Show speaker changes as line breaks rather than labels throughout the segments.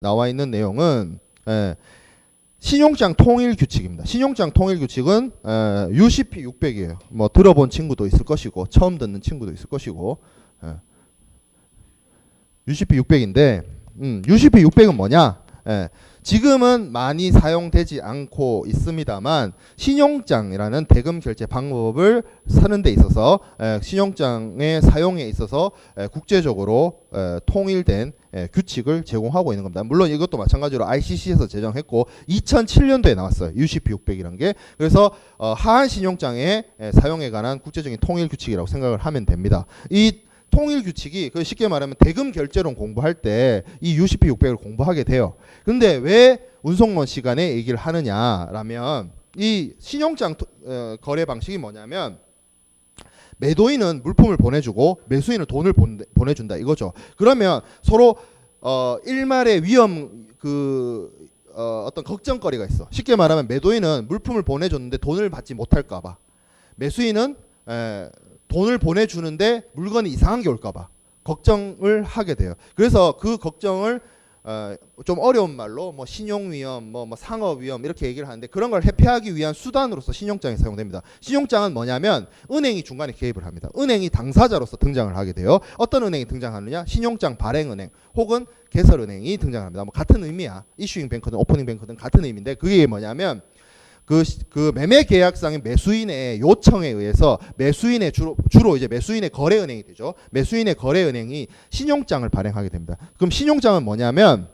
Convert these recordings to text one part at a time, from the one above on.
나와 있는 내용은 신용장 통일 규칙입니다. 신용장 통일 규칙은 UCP 600이에요. 뭐 들어본 친구도 있을 것이고 처음 듣는 친구도 있을 것이고 UCP 600인데 UCP 600은 뭐냐? 지금은 많이 사용되지 않고 있습니다만 신용장이라는 대금 결제 방법을 사는 데 있어서 신용장의 사용에 있어서 국제적으로 통일된 규칙을 제공하고 있는 겁니다. 물론 이것도 마찬가지로 ICC에서 제정했고 2007년도에 나왔어요. UCP 600이라는 게. 그래서 하한 신용장의 사용에 관한 국제적인 통일 규칙이라고 생각을 하면 됩니다. 이 통일 규칙이 쉽게 말하면 대금 결제론 공부할 때 이 UCP 600을 공부하게 돼요. 근데 왜 운송론 시간에 얘기를 하느냐라면 이 신용장 거래 방식이 뭐냐면 매도인은 물품을 보내주고 매수인은 돈을 보내준다 이거죠. 그러면 서로 일말의 위험 어떤 걱정거리가 있어. 쉽게 말하면 매도인은 물품을 보내줬는데 돈을 받지 못할까봐, 매수인은 돈을 보내주는데 물건이 이상한 게 올까봐 걱정을 하게 돼요. 그래서 그 걱정을 좀 어려운 말로 뭐 신용위험, 뭐 상업위험 이렇게 얘기를 하는데 그런 걸 회피하기 위한 수단으로서 신용장이 사용됩니다. 신용장은 뭐냐면 은행이 중간에 개입을 합니다. 은행이 당사자로서 등장을 하게 돼요. 어떤 은행이 등장하느냐? 신용장 발행은행 혹은 개설은행이 등장합니다. 뭐 같은 의미야. 이슈잉 뱅크든 오프닝 뱅크든 같은 의미인데 그게 뭐냐면 그 매매 계약상의 매수인의 요청에 의해서 매수인의 주로 이제 매수인의 거래은행이 되죠. 매수인의 거래은행이 신용장을 발행하게 됩니다. 그럼 신용장은 뭐냐면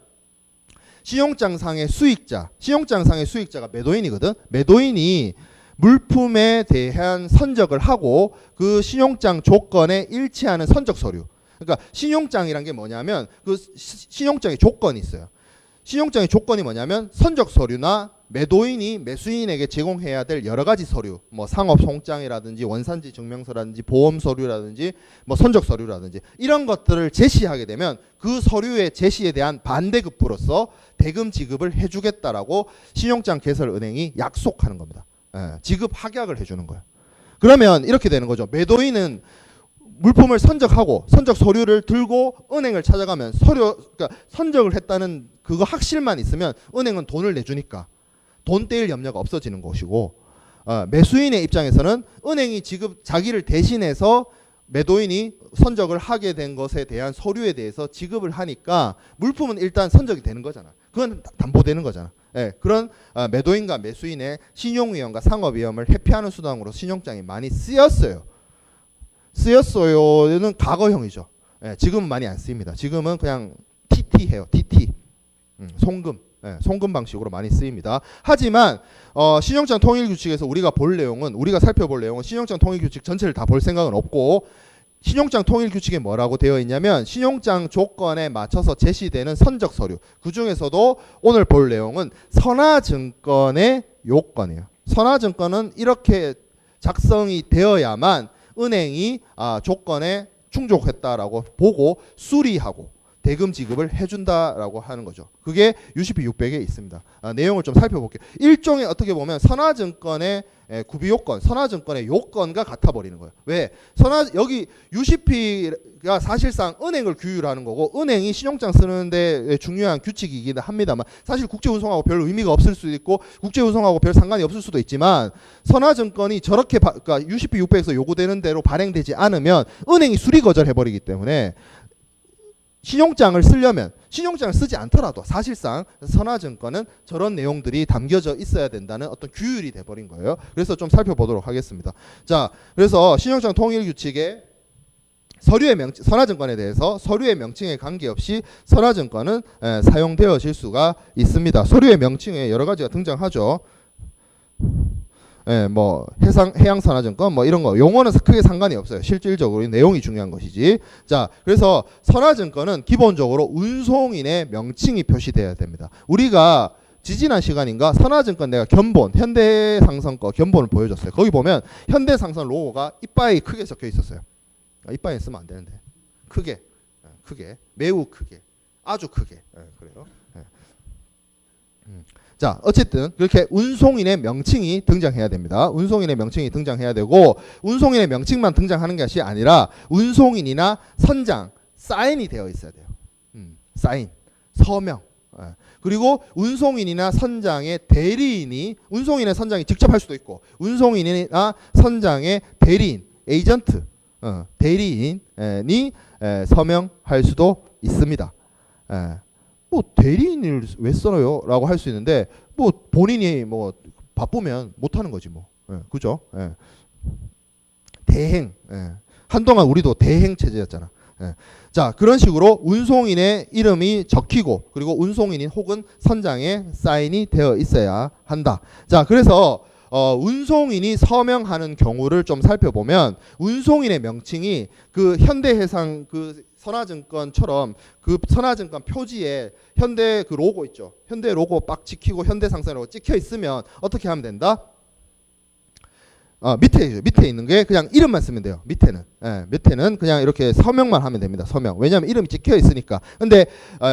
신용장상의 수익자가 매도인이거든. 매도인이 물품에 대한 선적을 하고 그 신용장 조건에 일치하는 선적 서류. 그러니까 신용장이란 게 뭐냐면 그 신용장의 조건이 있어요. 신용장의 조건이 뭐냐면 선적 서류나 매도인이 매수인에게 제공해야 될 여러 가지 서류, 뭐 상업 송장이라든지 원산지 증명서라든지 보험 서류라든지 뭐 선적 서류라든지 이런 것들을 제시하게 되면 그 서류의 제시에 대한 반대급부로서 대금 지급을 해주겠다라고 신용장 개설은행이 약속하는 겁니다. 지급 확약을 해주는 거예요. 그러면 이렇게 되는 거죠. 매도인은 물품을 선적하고 선적 서류를 들고 은행을 찾아가면 그러니까 선적을 했다는 그거 확실만 있으면 은행은 돈을 내주니까 돈 떼일 염려가 없어지는 것이고, 매수인의 입장에서는 은행이 자기를 대신해서 매도인이 선적을 하게 된 것에 대한 서류에 대해서 지급을 하니까 물품은 일단 선적이 되는 거잖아. 그건 담보되는 거잖아. 그런 매도인과 매수인의 신용위험과 상업위험을 회피하는 수단으로 신용장이 많이 쓰였어요는 과거형이죠. 지금은 많이 안 쓰입니다. 지금은 그냥 TT 해요. TT. 송금 방식으로 많이 쓰입니다. 하지만 신용장 통일 규칙에서 우리가 살펴볼 내용은 신용장 통일 규칙 전체를 다 볼 생각은 없고, 신용장 통일 규칙에 뭐라고 되어 있냐면 신용장 조건에 맞춰서 제시되는 선적 서류, 그 중에서도 오늘 볼 내용은 선화증권의 요건이에요. 선화증권은 이렇게 작성이 되어야만 은행이 조건에 충족했다라고 보고 수리하고 대금 지급을 해준다라고 하는 거죠. 그게 UCP 600에 있습니다. 내용을 좀 살펴볼게요. 일종의 어떻게 보면 선화증권의 구비요건, 선화증권의 요건과 같아버리는 거예요. 왜? 여기 UCP가 사실상 은행을 규율하는 거고 은행이 신용장 쓰는데 중요한 규칙이긴 합니다만 사실 국제운송하고 별 의미가 없을 수도 있고 국제운송하고 별 상관이 없을 수도 있지만 선화증권이 저렇게 그러니까 UCP 600에서 요구되는 대로 발행되지 않으면 은행이 수리 거절해버리기 때문에 신용장을 쓰지 않더라도 사실상 선화증권은 저런 내용들이 담겨져 있어야 된다는 어떤 규율이 돼버린 거예요. 그래서 좀 살펴보도록 하겠습니다. 자, 그래서 신용장 통일 규칙의 선화증권에 대해서 서류의 명칭에 관계없이 선화증권은 사용되어질 수가 있습니다. 서류의 명칭에 여러 가지가 등장하죠. 뭐 해양선화증권 뭐 이런 거 용어는 크게 상관이 없어요. 실질적으로 내용이 중요한 것이지. 자, 그래서 선화증권은 기본적으로 운송인의 명칭이 표시돼야 됩니다. 우리가 지지난 시간인가 선화증권 내가 현대상선 거 견본을 보여줬어요. 거기 보면 현대상선 로고가 이빠이 크게 적혀 있었어요. 이빠이 쓰면 안 되는데 크게 매우 크게 아주 크게 그래요. 자, 어쨌든 그렇게 운송인의 명칭이 등장해야 됩니다. 운송인의 명칭이 등장해야 되고 운송인의 명칭만 등장하는 것이 아니라 운송인이나 선장, 사인이 되어 있어야 돼요. 사인, 서명, 그리고 운송인이나 선장의 대리인이 운송인의 선장이 직접 할 수도 있고 운송인이나 선장의 대리인, 에이전트, 대리인이 서명할 수도 있습니다. 뭐 대리인을 왜 써요? 라고 할 수 있는데 뭐 본인이 뭐 바쁘면 못 하는 거지 뭐. 그죠? 대행. 한동안 우리도 대행 체제였잖아. 자, 그런 식으로 운송인의 이름이 적히고 그리고 운송인인 혹은 선장의 사인이 되어 있어야 한다. 자, 그래서 운송인이 서명하는 경우를 좀 살펴보면 운송인의 명칭이 그 현대해상 그 선화증권처럼 그 선화증권 표지에 현대 그 로고 있죠. 현대 로고 빡 찍히고 현대상사라고 찍혀 있으면 어떻게 하면 된다? 밑에 있는 게 그냥 이름만 쓰면 돼요. 밑에는 그냥 이렇게 서명만 하면 됩니다. 서명. 왜냐하면 이름이 찍혀 있으니까. 근데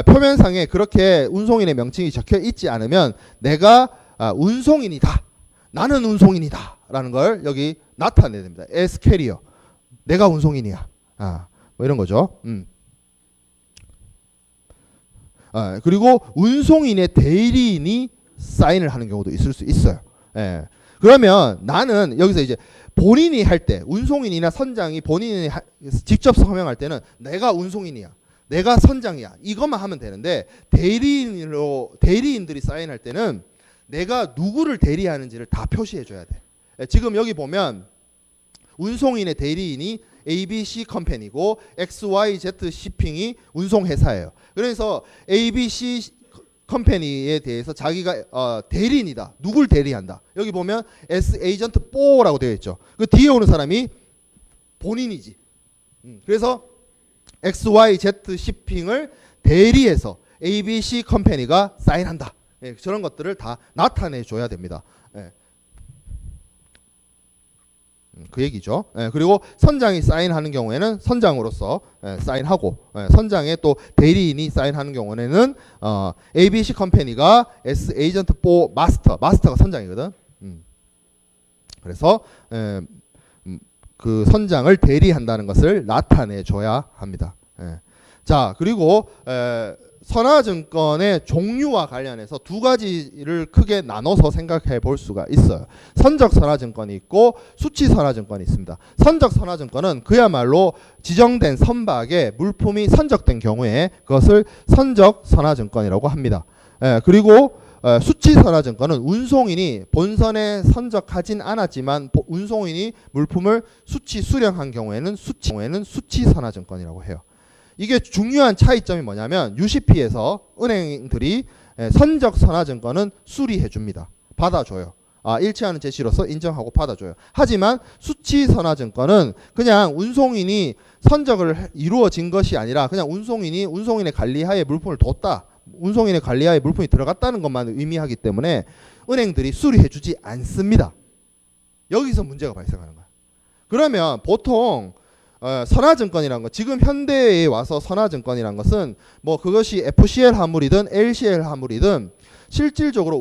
표면상에 그렇게 운송인의 명칭이 적혀 있지 않으면 내가 운송인이다. 나는 운송인이다. 라는 걸 여기 나타내야 됩니다. as carrier. 내가 운송인이야. 뭐 이런 거죠. 그리고 운송인의 대리인이 사인을 하는 경우도 있을 수 있어요. 그러면 나는 여기서 이제 본인이 할 때 운송인이나 선장이 본인이 직접 서명할 때는 내가 운송인이야. 내가 선장이야. 이것만 하면 되는데 대리인들이 사인할 때는 내가 누구를 대리하는지를 다 표시해 줘야 돼. 지금 여기 보면 운송인의 대리인이 ABC 컴퍼니고 XYZ 시핑이 운송회사예요. 그래서 ABC 컴퍼니에 대해서 자기가 대리인이다. 누굴 대리한다. 여기 보면 S 에이전트 4라고 되어 있죠. 그 뒤에 오는 사람이 본인이지. 그래서 XYZ 시핑을 대리해서 ABC 컴퍼니가 사인한다. 저런 것들을 다 나타내 줘야 됩니다. 그 얘기죠. 그리고 선장이 사인하는 경우에는 선장으로서 사인하고 선장의 또 대리인이 사인하는 경우에는 ABC 컴퍼니가 S 에이전트 4 마스터가 선장이거든. 그래서 그 선장을 대리한다는 것을 나타내 줘야 합니다. 자, 그리고 선화증권의 종류와 관련해서 두 가지를 크게 나눠서 생각해 볼 수가 있어요. 선적 선화증권이 있고 수치 선화증권이 있습니다. 선적 선화증권은 그야말로 지정된 선박에 물품이 선적된 경우에 그것을 선적 선화증권이라고 합니다. 그리고 수치 선화증권은 운송인이 본선에 선적하진 않았지만 운송인이 물품을 수치 수령한 경우에는 수치 선화증권이라고 해요. 이게 중요한 차이점이 뭐냐면 UCP에서 은행들이 선적 선화증권은 수리해 줍니다. 받아줘요. 일치하는 제시로서 인정하고 받아줘요. 하지만 수치 선화증권은 그냥 운송인이 선적을 이루어진 것이 아니라 그냥 운송인의 관리하에 물품을 뒀다. 운송인의 관리하에 물품이 들어갔다는 것만 의미하기 때문에 은행들이 수리해 주지 않습니다. 여기서 문제가 발생하는 거야. 그러면 보통 선화증권이라는 거, 지금 현대에 와서 선화증권이라는 것은 뭐 그것이 FCL 화물이든 LCL 화물이든 실질적으로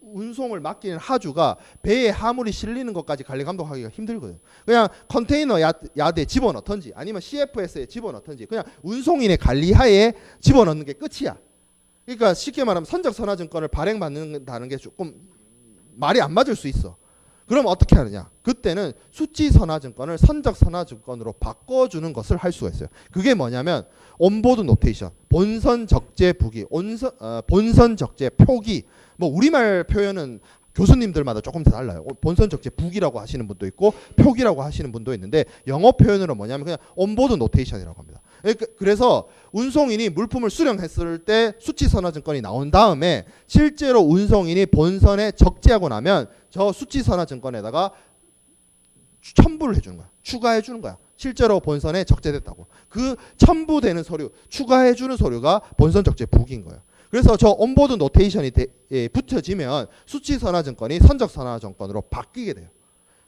운송을 맡기는 하주가 배에 화물이 실리는 것까지 관리 감독하기가 힘들거든. 그냥 컨테이너 야드에 집어넣던지 아니면 CFS에 집어넣던지 그냥 운송인의 관리하에 집어넣는 게 끝이야. 그러니까 쉽게 말하면 선적 선화증권을 발행받는다는 게 조금 말이 안 맞을 수 있어. 그럼 어떻게 하느냐? 그때는 수치 선화증권을 선적 선화증권으로 바꿔주는 것을 할 수가 있어요. 그게 뭐냐면 온보드 노테이션, 본선 적재 부기, 본선 적재 표기. 뭐 우리말 표현은 교수님들마다 조금 다 달라요. 본선 적재 부기라고 하시는 분도 있고 표기라고 하시는 분도 있는데 영어 표현으로 뭐냐면 그냥 온보드 노테이션이라고 합니다. 그래서 운송인이 물품을 수령했을 때 수치 선화증권이 나온 다음에 실제로 운송인이 본선에 적재하고 나면 저 수치 선화증권에다가 첨부를 해주는 거야. 추가해 주는 거야. 실제로 본선에 적재됐다고. 그 첨부되는 서류, 추가해 주는 서류가 본선 적재 부기인 거예요. 그래서 저 온보드 노테이션이 붙여지면 수치 선화증권이 선적 선화증권으로 바뀌게 돼요.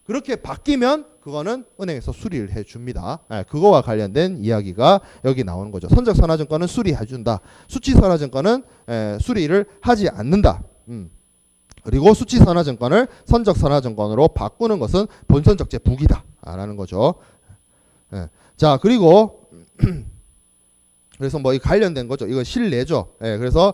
그렇게 바뀌면 그거는 은행에서 수리를 해줍니다. 그거와 관련된 이야기가 여기 나오는 거죠. 선적 선화증권은 수리해준다. 수치 선화증권은 수리를 하지 않는다. 그리고 수치 선화증권을 선적 선화증권으로 바꾸는 것은 본선 적재 부기다 라는 거죠. 자, 그리고 그래서 뭐 이 관련된 거죠. 이거 실내죠. 예, 그래서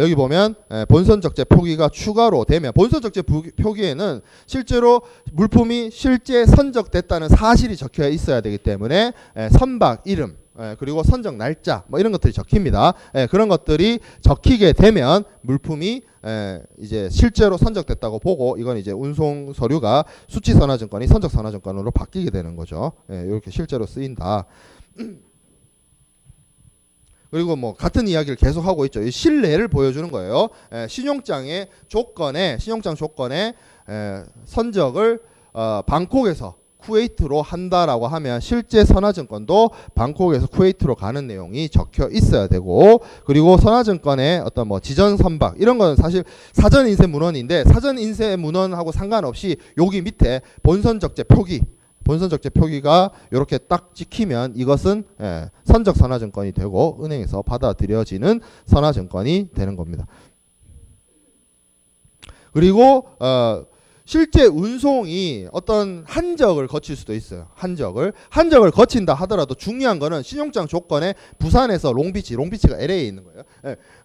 여기 보면 본선 적재 표기가 추가로 되면 본선 적재 표기에는 실제로 물품이 실제 선적됐다는 사실이 적혀 있어야 되기 때문에 선박 이름 그리고 선적 날짜 뭐 이런 것들이 적힙니다. 그런 것들이 적히게 되면 물품이 이제 실제로 선적됐다고 보고 이건 이제 운송 서류가 수치 선화증권이 선적 선화증권으로 바뀌게 되는 거죠. 이렇게 실제로 쓰인다. 그리고 뭐 같은 이야기를 계속 하고 있죠. 이 실내를 보여주는 거예요. 신용장 조건에 선적을 방콕에서 쿠웨이트로 한다라고 하면 실제 선화증권도 방콕에서 쿠웨이트로 가는 내용이 적혀 있어야 되고, 그리고 선화증권의 어떤 뭐 지전 선박 이런 거는 사실 사전 인쇄 문헌인데 사전 인쇄 문헌하고 상관없이 여기 밑에 본선 적재 표기가 이렇게 딱 찍히면 이것은 선적 선화증권이 되고 은행에서 받아들여지는 선화증권이 되는 겁니다. 그리고 실제 운송이 어떤 한적을 거칠 수도 있어요. 한적을 거친다 하더라도 중요한 거는 신용장 조건에 부산에서 롱비치가 LA에 있는 거예요.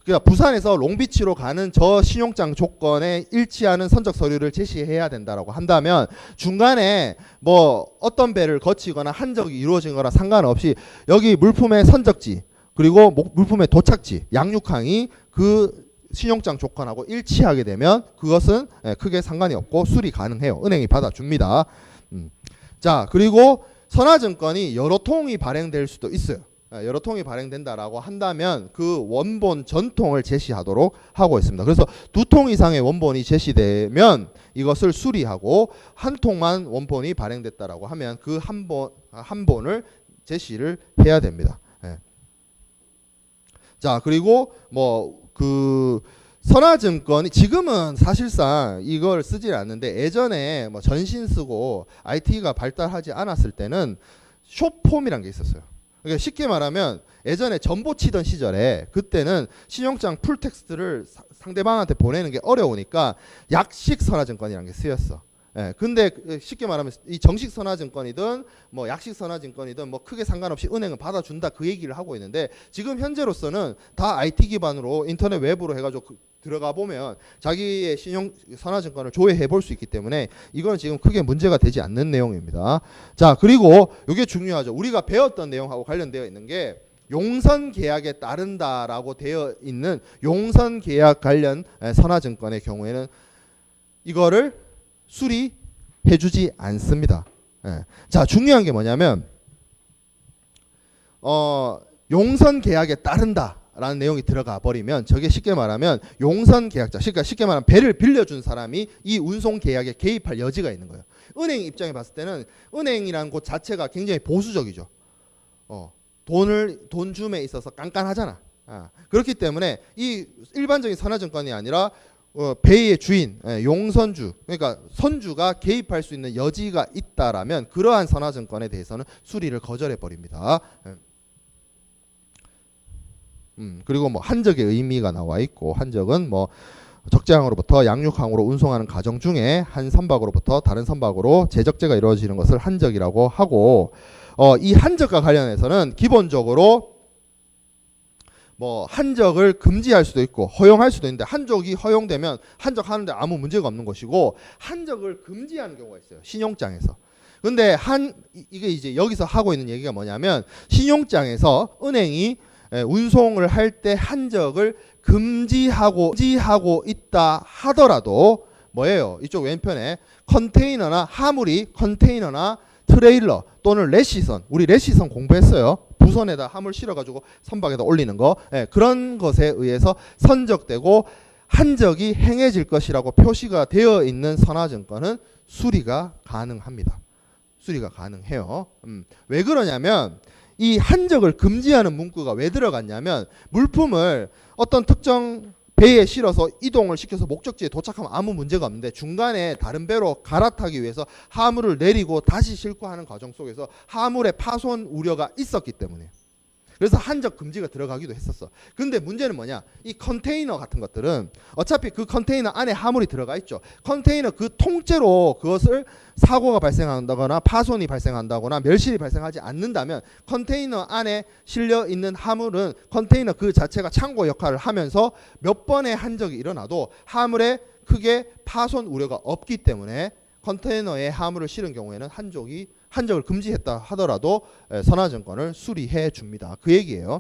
그러니까 부산에서 롱비치로 가는 저 신용장 조건에 일치하는 선적 서류를 제시해야 된다라고 한다면 중간에 뭐 어떤 배를 거치거나 한적이 이루어지거나 상관없이 여기 물품의 선적지 그리고 물품의 도착지 양육항이 그 신용장 조건하고 일치하게 되면 그것은 크게 상관이 없고 수리 가능해요. 은행이 받아줍니다. 자, 그리고 선화증권이 여러 통이 발행될 수도 있어요. 여러 통이 발행된다라고 한다면 그 원본 전통을 제시하도록 하고 있습니다. 그래서 2통 이상의 원본이 제시되면 이것을 수리하고 한 통만 원본이 발행됐다라고 하면 그 한 본을 제시를 해야 됩니다. 자, 그리고 뭐 그 선화증권이 지금은 사실상 이걸 쓰지 않는데 예전에 뭐 전신 쓰고 IT가 발달하지 않았을 때는 숏폼이란 게 있었어요. 그러니까 쉽게 말하면 예전에 전보 치던 시절에 그때는 신용장 풀텍스트를 상대방한테 보내는 게 어려우니까 약식 선화증권이라는 게 쓰였어. 근데 쉽게 말하면 이 정식 선화증권이든 뭐 약식 선화증권이든 뭐 크게 상관없이 은행은 받아준다 그 얘기를 하고 있는데 지금 현재로서는 다 IT 기반으로 인터넷 웹으로 해가지고 들어가 보면 자기의 신용 선화증권을 조회해 볼 수 있기 때문에 이건 지금 크게 문제가 되지 않는 내용입니다. 자, 그리고 이게 중요하죠. 우리가 배웠던 내용하고 관련되어 있는 게 용선 계약에 따른다라고 되어 있는 용선 계약 관련 선화증권의 경우에는 이거를 수리해주지 않습니다. 자, 중요한 게 뭐냐면 용선 계약에 따른다라는 내용이 들어가 버리면 저게 쉽게 말하면 용선 계약자, 그러니까 쉽게 말하면 배를 빌려준 사람이 이 운송 계약에 개입할 여지가 있는 거예요. 은행 입장에 봤을 때는 은행이라는 곳 자체가 굉장히 보수적이죠. 돈 줌에 있어서 깐깐하잖아. 그렇기 때문에 이 일반적인 선화증권이 아니라 배의 주인, 용선주, 그러니까 선주가 개입할 수 있는 여지가 있다라면 그러한 선화증권에 대해서는 수리를 거절해 버립니다. 그리고 뭐 한적의 의미가 나와 있고 한적은 뭐 적재항으로부터 양육항으로 운송하는 과정 중에 한 선박으로부터 다른 선박으로 재적재가 이루어지는 것을 한적이라고 하고 이 한적과 관련해서는 기본적으로 뭐 한적을 금지할 수도 있고 허용할 수도 있는데 한적이 허용되면 한적하는데 아무 문제가 없는 것이고 한적을 금지하는 경우가 있어요. 신용장에서. 근데 이게 이제 여기서 하고 있는 얘기가 뭐냐면 신용장에서 은행이 운송을 할 때 한적을 금지하고 있다 하더라도 뭐예요? 이쪽 왼편에 컨테이너나 화물이 컨테이너나 트레일러 또는 레시선, 우리 레시선 공부했어요. 부선에다 화물 실어가지고 선박에다 올리는 거, 그런 것에 의해서 선적되고 한적이 행해질 것이라고 표시가 되어 있는 선화증권은 수리가 가능합니다. 수리가 가능해요. 왜 그러냐면 이 한적을 금지하는 문구가 왜 들어갔냐면 물품을 어떤 특정 배에 실어서 이동을 시켜서 목적지에 도착하면 아무 문제가 없는데 중간에 다른 배로 갈아타기 위해서 화물을 내리고 다시 싣고 하는 과정 속에서 화물의 파손 우려가 있었기 때문에 그래서 한적 금지가 들어가기도 했었어. 근데 문제는 뭐냐? 이 컨테이너 같은 것들은 어차피 그 컨테이너 안에 화물이 들어가 있죠. 컨테이너 그 통째로 그것을 사고가 발생한다거나 파손이 발생한다거나 멸실이 발생하지 않는다면 컨테이너 안에 실려 있는 화물은 컨테이너 그 자체가 창고 역할을 하면서 몇 번의 한적이 일어나도 화물에 크게 파손 우려가 없기 때문에 컨테이너에 화물을 실은 경우에는 한적을 금지했다 하더라도 선화증권을 수리해 줍니다. 그 얘기예요.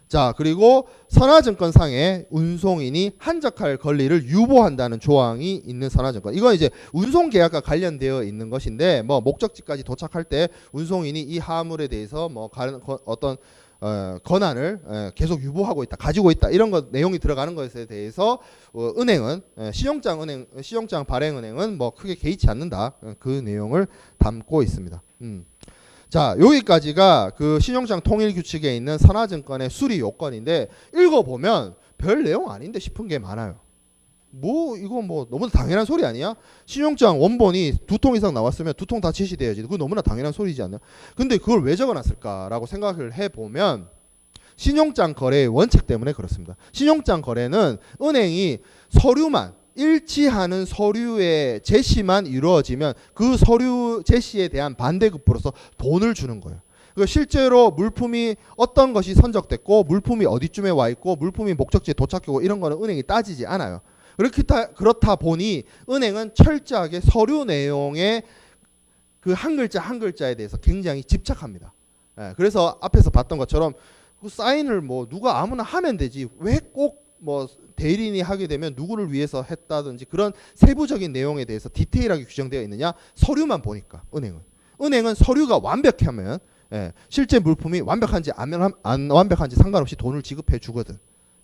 자, 그리고 선화증권상에 운송인이 한적할 권리를 유보한다는 조항이 있는 선화증권. 이건 이제 운송계약과 관련되어 있는 것인데, 뭐 목적지까지 도착할 때 운송인이 이 화물에 대해서 뭐 어떤 권한을 계속 유보하고 있다, 가지고 있다, 이런 것 내용이 들어가는 것에 대해서 은행은 신용장 발행은행은 뭐 크게 개의치 않는다, 그 내용을 담고 있습니다. 자, 여기까지가 그 신용장 통일 규칙에 있는 선화증권의 수리 요건인데 읽어보면 별 내용 아닌데 싶은 게 많아요. 뭐 이거 뭐 너무 당연한 소리 아니야? 신용장 원본이 2통 이상 나왔으면 2통 다 제시돼야지. 그거 너무나 당연한 소리지 않나? 근데 그걸 왜 적어놨을까라고 생각을 해보면 신용장 거래의 원칙 때문에 그렇습니다. 신용장 거래는 은행이 서류만 일치하는 서류의 제시만 이루어지면 그 서류 제시에 대한 반대급부로서 돈을 주는 거예요. 실제로 물품이 어떤 것이 선적됐고 물품이 어디쯤에 와 있고 물품이 목적지에 도착하고 이런 거는 은행이 따지지 않아요. 그렇다 보니 은행은 철저하게 서류 내용의 그 한 글자 한 글자에 대해서 굉장히 집착합니다. 그래서 앞에서 봤던 것처럼 그 사인을 뭐 누가 아무나 하면 되지 왜 꼭 뭐 대리인이 하게 되면 누구를 위해서 했다든지 그런 세부적인 내용에 대해서 디테일하게 규정되어 있느냐? 서류만 보니까 은행은 서류가 완벽하면 실제 물품이 완벽한지 안 완벽한지 상관없이 돈을 지급해 주거든.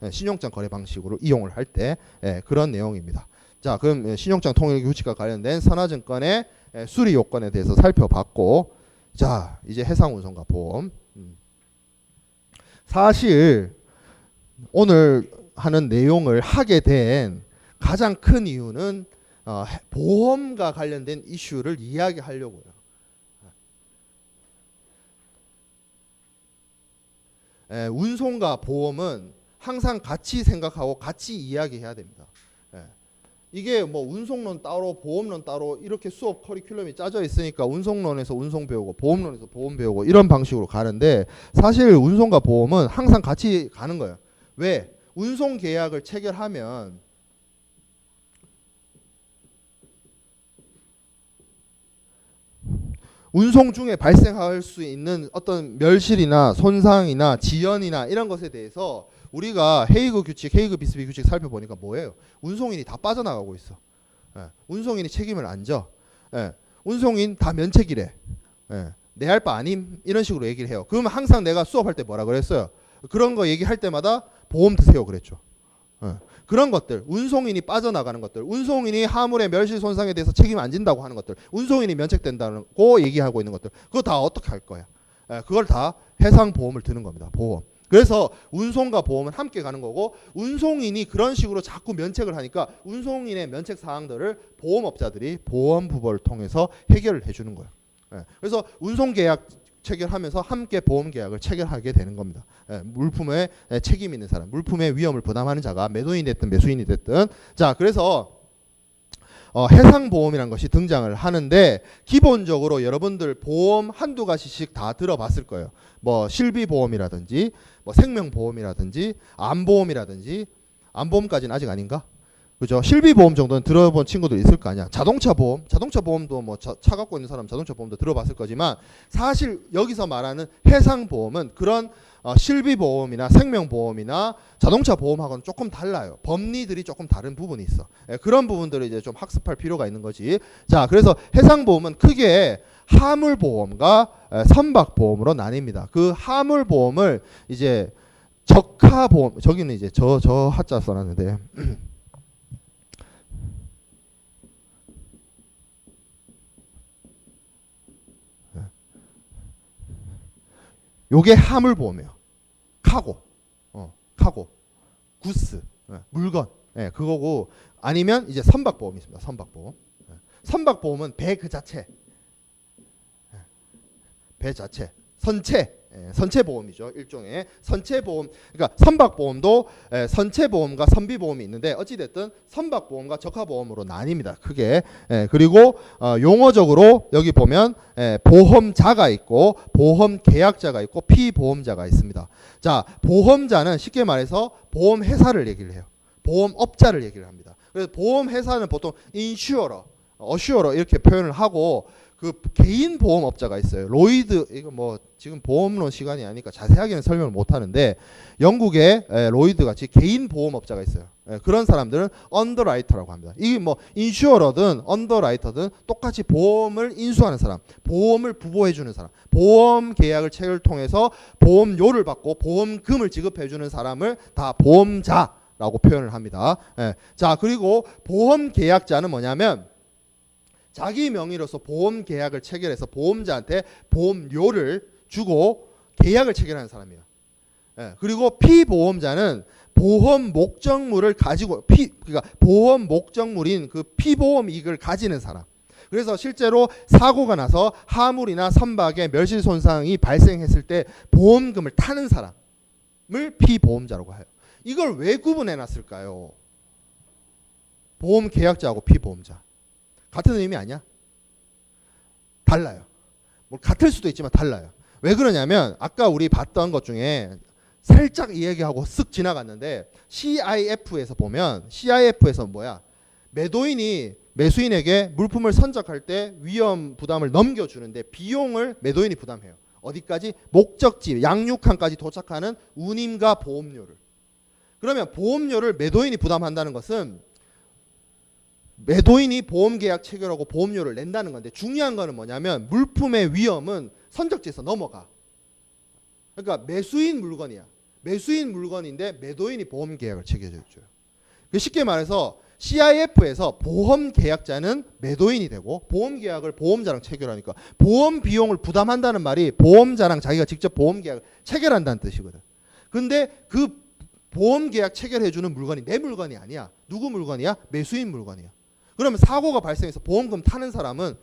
신용장 거래 방식으로 이용을 할 때 그런 내용입니다. 자, 그럼 신용장 통일 규칙과 관련된 선화증권의 수리 요건에 대해서 살펴봤고, 자, 이제 해상운송과 보험. 사실 오늘 하는 내용을 하게 된 가장 큰 이유는 보험과 관련된 이슈를 이야기하려고요. 운송과 보험은 항상 같이 생각하고 같이 이야기해야 됩니다. 이게 뭐 운송론 따로 보험론 따로 이렇게 수업 커리큘럼이 짜져 있으니까 운송론에서 운송 배우고 보험론에서 보험 배우고 이런 방식으로 가는데 사실 운송과 보험은 항상 같이 가는 거예요. 왜? 운송 계약을 체결하면 운송 중에 발생할 수 있는 어떤 멸실이나 손상이나 지연이나 이런 것에 대해서 우리가 헤이그 규칙, 헤이그 비스비 규칙 살펴보니까 뭐예요? 운송인이 다 빠져나가고 있어. 운송인이 책임을 안 져. 운송인 다 면책이래. 내 할 바 아님? 이런 식으로 얘기를 해요. 그러면 항상 내가 수업할 때 뭐라 그랬어요? 그런 거 얘기할 때마다 보험 드세요 그랬죠. 그런 것들, 운송인이 빠져나가는 것들, 운송인이 화물의 멸실 손상에 대해서 책임 안 진다고 하는 것들, 운송인이 면책된다고 얘기하고 있는 것들, 그거 다 어떻게 할 거야? 그걸 다 해상보험을 드는 겁니다. 보험. 그래서 운송과 보험은 함께 가는 거고, 운송인이 그런 식으로 자꾸 면책을 하니까 운송인의 면책 사항들을 보험업자들이 보험부벌을 통해서 해결을 해주는 거예요. 그래서 운송계약 체결하면서 함께 보험계약을 체결하게 되는 겁니다. 물품에 책임 있는 사람, 물품의 위험을 부담하는 자가 매도인이 됐든 매수인이 됐든. 자, 그래서 해상보험이라는 것이 등장을 하는데 기본적으로 여러분들 보험 한두 가지씩 다 들어봤을 거예요. 뭐 실비보험이라든지 뭐 생명보험이라든지 암보험이라든지, 암보험까지는 아직 아닌가? 그죠? 실비보험 정도는 들어본 친구들 있을 거 아니야. 자동차보험도 뭐 차 갖고 있는 사람 자동차보험도 들어봤을 거지만 사실 여기서 말하는 해상보험은 그런 실비보험이나 생명보험이나 자동차보험하고는 조금 달라요. 법리들이 조금 다른 부분이 있어. 그런 부분들을 이제 좀 학습할 필요가 있는 거지. 자, 그래서 해상보험은 크게 화물보험과 선박보험으로 나뉩니다. 그 화물보험을 이제 적하보험, 저기는 이제 저 하자 써놨는데 요게 화물보험이에요. 카고, 구스, 물건, 그거고, 아니면 이제 선박보험이 있습니다. 선박보험. 선박보험은 배 그 자체, 배 자체. 선체 보험이죠. 일종의 선체 보험. 그러니까 선박 보험도 선체 보험과 선비 보험이 있는데 어찌 됐든 선박 보험과 적하 보험으로 나뉩니다. 크게. 그리고 용어적으로 여기 보면 보험자가 있고 보험 계약자가 있고 피보험자가 있습니다. 자, 보험자는 쉽게 말해서 보험 회사를 얘기를 해요. 보험업자를 얘기를 합니다. 그래서 보험 회사는 보통 인슈어러, 어슈어러 이렇게 표현을 하고 그 개인 보험업자가 있어요. 로이드, 이거 뭐 지금 보험론 시간이 아니니까 자세하게는 설명을 못 하는데 영국의 로이드 같이 개인 보험업자가 있어요. 그런 사람들은 언더라이터라고 합니다. 이게 뭐 인슈어러든 언더라이터든 똑같이 보험을 인수하는 사람, 보험을 부보해 주는 사람, 보험 계약을 체결을 통해서 보험료를 받고 보험금을 지급해 주는 사람을 다 보험자라고 표현을 합니다. 자, 그리고 보험 계약자는 뭐냐면 자기 명의로서 보험 계약을 체결해서 보험자한테 보험료를 주고 계약을 체결하는 사람이에요. 그리고 피보험자는 보험 목적물을 가지고 그러니까 보험 목적물인 그 피보험 이익을 가지는 사람. 그래서 실제로 사고가 나서 화물이나 선박에 멸실 손상이 발생했을 때 보험금을 타는 사람을 피보험자라고 해요. 이걸 왜 구분해 놨을까요? 보험 계약자하고 피보험자. 같은 의미 아니야? 달라요. 뭐 같을 수도 있지만 달라요. 왜 그러냐면 아까 우리 봤던 것 중에 살짝 이야기하고 쓱 지나갔는데 CIF에서 보면 CIF에서 뭐야? 매도인이 매수인에게 물품을 선적할 때 위험 부담을 넘겨주는데 비용을 매도인이 부담해요. 어디까지? 목적지 양육항까지 도착하는 운임과 보험료를. 그러면 보험료를 매도인이 부담한다는 것은 매도인이 보험계약 체결하고 보험료를 낸다는 건데 중요한 거는 뭐냐면 물품의 위험은 선적지에서 넘어가. 그러니까 매수인 물건이야. 매수인 물건인데 매도인이 보험계약을 체결해줘요. 쉽게 말해서 CIF에서 보험계약자는 매도인이 되고 보험계약을 보험자랑 체결하니까 보험 비용을 부담한다는 말이 보험자랑 자기가 직접 보험계약을 체결한다는 뜻이거든. 근데 그 보험계약 체결해주는 물건이 내 물건이 아니야. 누구 물건이야? 매수인 물건이야. 그러면 사고가 발생해서 보험금 타는 사람은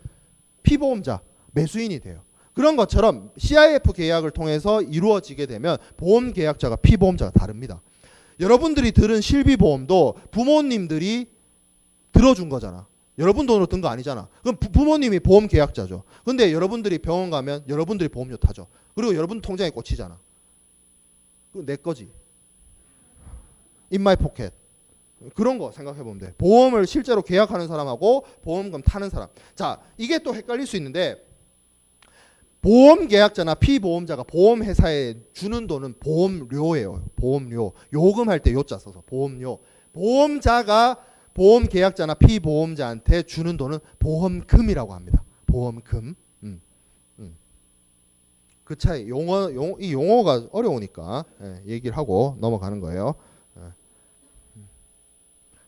피보험자, 매수인이 돼요. 그런 것처럼 CIF 계약을 통해서 이루어지게 되면 보험 계약자가 피보험자가 다릅니다. 여러분들이 들은 실비보험도 부모님들이 들어준 거잖아. 여러분 돈으로 든 거 아니잖아. 그럼 부모님이 보험 계약자죠. 근데 여러분들이 병원 가면 여러분들이 보험료 타죠. 그리고 여러분 통장에 꽂히잖아. 그거 내 거지. In my pocket. 그런 거 생각해 보면 돼. 보험을 실제로 계약하는 사람하고 보험금 타는 사람. 자, 이게 또 헷갈릴 수 있는데 보험 계약자나 피보험자가 보험회사에 주는 돈은 보험료예요. 보험료. 요금할 때 요자 써서 보험료. 보험자가 보험 계약자나 피보험자한테 주는 돈은 보험금이라고 합니다. 보험금. 그 차이. 이 용어가 어려우니까 얘기를 하고 넘어가는 거예요.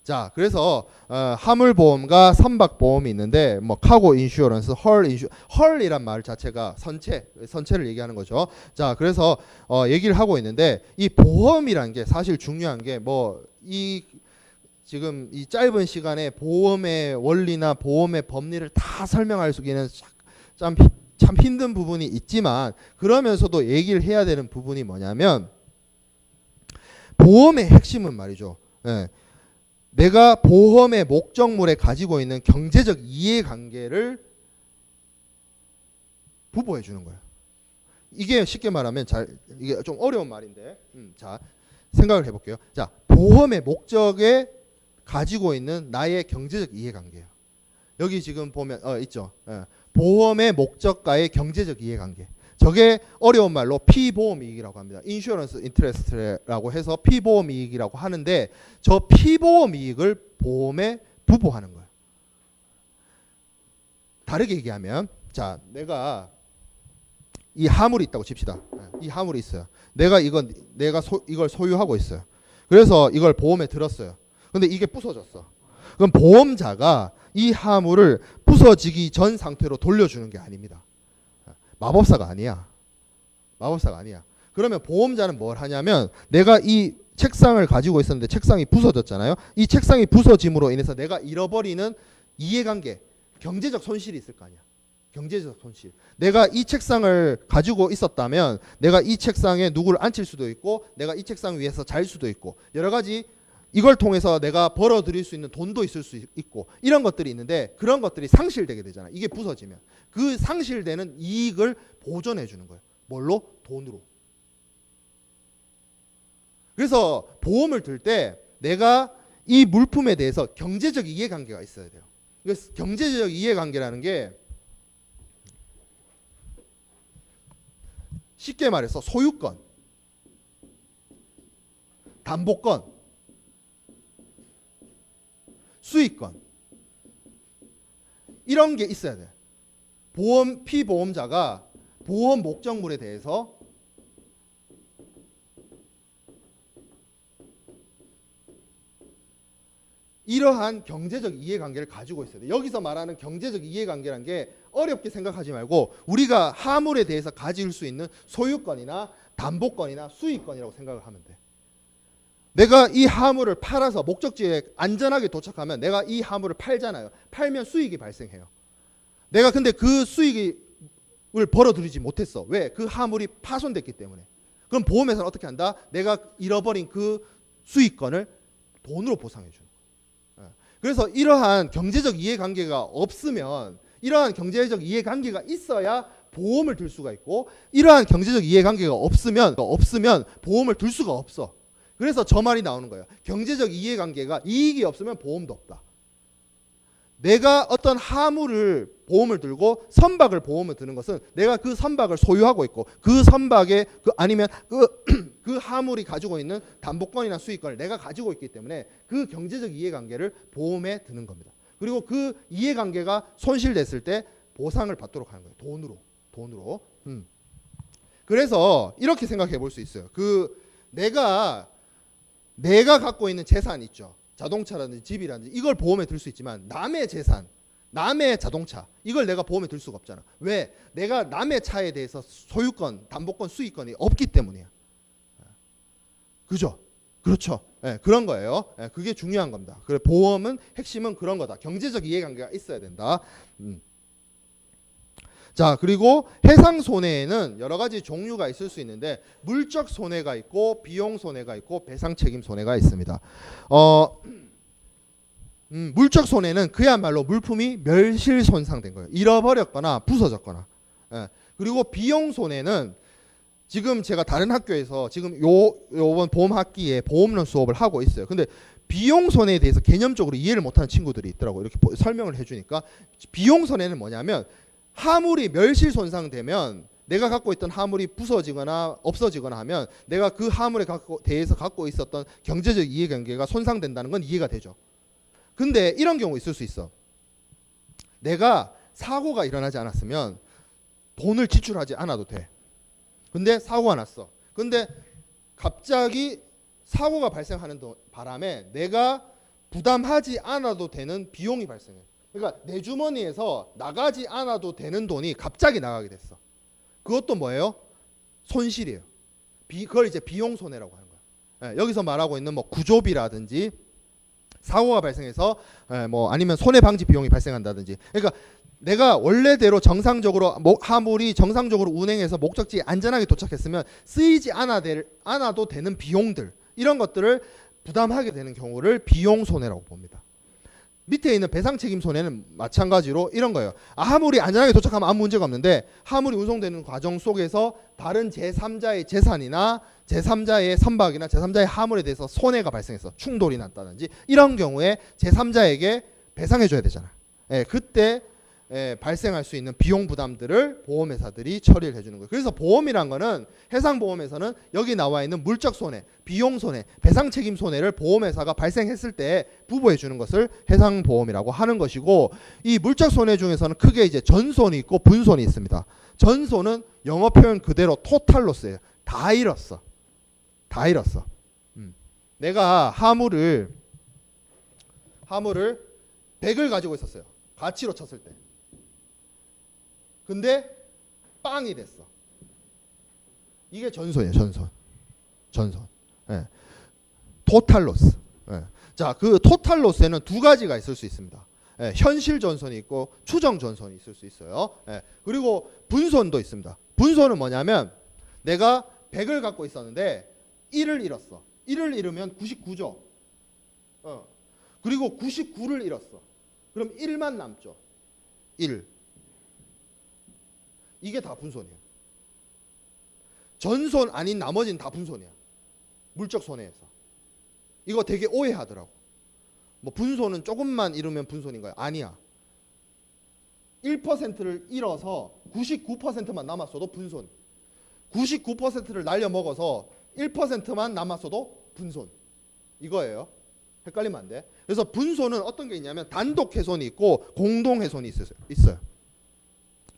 자, 그래서 화물보험과 선박보험이 있는데 뭐 카고 인슈어런스, 헐이란 말 자체가 선체를 얘기하는 거죠. 자, 그래서 얘기를 하고 있는데 이 보험이란 게 사실 중요한 게 뭐 지금 이 짧은 시간에 보험의 원리나 보험의 법리를 다 설명할 수기는 참 힘든 부분이 있지만 그러면서도 얘기를 해야 되는 부분이 뭐냐면 보험의 핵심은 말이죠. 내가 보험의 목적물에 가지고 있는 경제적 이해관계를 부보해 주는 거예요. 이게 쉽게 말하면 이게 좀 어려운 말인데, 자 생각을 해볼게요. 자, 보험의 목적에 가지고 있는 나의 경제적 이해관계예요. 여기 지금 보면 있죠. 보험의 목적과의 경제적 이해관계. 저게 어려운 말로 피보험 이익이라고 합니다. 인슈어런스 인트레스트라고 해서 피보험 이익이라고 하는데 저 피보험 이익을 보험에 부보하는 거예요. 다르게 얘기하면 자, 내가 이 화물이 있다고 칩시다. 이 화물이 있어요. 내가 이걸 소유하고 있어요. 그래서 이걸 보험에 들었어요. 근데 이게 부서졌어. 그럼 보험자가 이 화물을 부서지기 전 상태로 돌려주는 게 아닙니다. 마법사가 아니야. 마법사가 아니야. 그러면 보험자는 뭘 하냐면 내가 이 책상을 가지고 있었는데 책상이 부서졌잖아요. 이 책상이 부서짐으로 인해서 내가 잃어버리는 이해관계, 경제적 손실이 있을 거 아니야. 경제적 손실. 내가 이 책상을 가지고 있었다면 내가 이 책상에 누구를 앉힐 수도 있고 내가 이 책상 위에서 잘 수도 있고 여러 가지 이걸 통해서 내가 벌어들일 수 있는 돈도 있을 수 있고 이런 것들이 있는데 그런 것들이 상실되게 되잖아. 이게 부서지면. 그 상실되는 이익을 보존해 주는 거예요. 뭘로? 돈으로. 그래서 보험을 들 때 내가 이 물품에 대해서 경제적 이해관계가 있어야 돼요. 그래서 경제적 이해관계라는 게 쉽게 말해서 소유권, 담보권, 수익권 이런 게 있어야 돼. 피보험자가 보험 목적물에 대해서 이러한 경제적 이해관계를 가지고 있어야 돼. 여기서 말하는 경제적 이해관계란 게 어렵게 생각하지 말고 우리가 화물에 대해서 가질 수 있는 소유권이나 담보권이나 수익권이라고 생각을 하면 돼. 내가 이 화물을 팔아서 목적지에 안전하게 도착하면 내가 이 화물을 팔잖아요. 팔면 수익이 발생해요. 내가 근데 그 수익을 벌어들이지 못했어. 왜? 그 화물이 파손됐기 때문에. 그럼 보험회사는 어떻게 한다? 내가 잃어버린 그 수익권을 돈으로 보상해 주는 거예요. 그래서 이러한 경제적 이해관계가 없으면 이러한 경제적 이해관계가 있어야 보험을 들 수가 있고 이러한 경제적 이해관계가 없으면 보험을 들 수가 없어. 그래서 저 말이 나오는 거예요. 경제적 이해관계가 이익이 없으면 보험도 없다. 내가 어떤 화물을 보험을 들고 선박을 보험을 드는 것은 내가 그 선박을 소유하고 있고 그 선박에 아니면 그 화물이 가지고 있는 담보권이나 수익권을 내가 가지고 있기 때문에 그 경제적 이해관계를 보험에 드는 겁니다. 그리고 그 이해관계가 손실됐을 때 보상을 받도록 하는 거예요. 돈으로. 그래서 이렇게 생각해 볼 수 있어요. 내가 갖고 있는 재산 있죠. 자동차라든지 집이라든지 이걸 보험에 들 수 있지만 남의 재산, 남의 자동차 이걸 내가 보험에 들 수가 없잖아. 왜? 내가 남의 차에 대해서 소유권, 담보권, 수익권이 없기 때문이야. 그죠? 그렇죠. 네, 그런 거예요. 네, 그게 중요한 겁니다. 그래, 보험은 핵심은 그런 거다. 경제적 이해관계가 있어야 된다. 자, 그리고 해상 손해에는 여러 가지 종류가 있을 수 있는데 물적 손해가 있고 비용 손해가 있고 배상 책임 손해가 있습니다. 물적 손해는 그야말로 물품이 멸실 손상된 거예요. 잃어버렸거나 부서졌거나. 예. 그리고 비용 손해는 지금 제가 다른 학교에서 지금 요번 보험 학기에 보험론 수업을 하고 있어요. 근데 비용 손해에 대해서 개념적으로 이해를 못하는 친구들이 있더라고요. 이렇게 설명을 해주니까 비용 손해는 뭐냐면 화물이 멸실 손상되면 내가 갖고 있던 화물이 부서지거나 없어지거나 하면 내가 그 화물에 대해서 갖고 있었던 경제적 이해관계가 손상된다는 건 이해가 되죠. 근데 이런 경우 있을 수 있어. 내가 사고가 일어나지 않았으면 돈을 지출하지 않아도 돼. 근데 사고가 났어. 근데 갑자기 사고가 발생하는 바람에 내가 부담하지 않아도 되는 비용이 발생해. 그러니까 내 주머니에서 나가지 않아도 되는 돈이 갑자기 나가게 됐어. 그것도 뭐예요? 손실이에요. 그걸 이제 비용 손해라고 하는 거야. 예, 여기서 말하고 있는 뭐 구조비라든지 사고가 발생해서 뭐 아니면 손해 방지 비용이 발생한다든지. 그러니까 내가 원래대로 정상적으로 화물이 정상적으로 운행해서 목적지에 안전하게 도착했으면 쓰이지 않아도 되는 비용들 이런 것들을 부담하게 되는 경우를 비용 손해라고 봅니다. 밑에 있는 배상 책임 손해는 마찬가지로 이런 거예요. 화물이 안전하게 도착하면 아무 문제가 없는데 화물이 운송되는 과정 속에서 다른 제3자의 재산이나 제3자의 선박이나 제3자의 화물에 대해서 손해가 발생해서 충돌이 났다든지 이런 경우에 제3자에게 배상해 줘야 되잖아. 예, 그때 발생할 수 있는 비용 부담들을 보험회사들이 처리를 해주는 거예요. 그래서 보험이란 거는 해상보험에서는 여기 나와 있는 물적 손해, 비용 손해, 배상 책임 손해를 보험회사가 발생했을 때 부보해 주는 것을 해상보험이라고 하는 것이고 이 물적 손해 중에서는 크게 이제 전손이 있고 분손이 있습니다. 전손은 영어 표현 그대로 토탈 로스예요. 다 잃었어. 다 잃었어. 내가 화물을 100을 가지고 있었어요. 가치로 쳤을 때. 근데 빵이 됐어. 이게 전손이에요. 전손. 예. 토탈 로스. 예. 자, 그 토탈 로스에는 두 가지가 있을 수 있습니다. 예, 현실 전선이 있고 추정 전선이 있을 수 있어요. 예, 그리고 분손도 있습니다. 분손은 뭐냐면 내가 100을 갖고 있었는데 1을 잃었어. 1을 잃으면 99죠. 그리고 99를 잃었어. 그럼 1만 남죠. 1. 이게 다 분손이에요. 전손 아닌 나머지는 다 분손이야. 물적 손해에서. 이거 되게 오해하더라고. 뭐 분손은 조금만 잃으면 분손인가요? 아니야. 1%를 잃어서 99%만 남았어도 분손. 99%를 날려먹어서 1%만 남았어도 분손. 이거예요. 헷갈리면 안 돼. 그래서 분손은 어떤 게 있냐면 단독 훼손이 있고 공동 훼손이 있어요.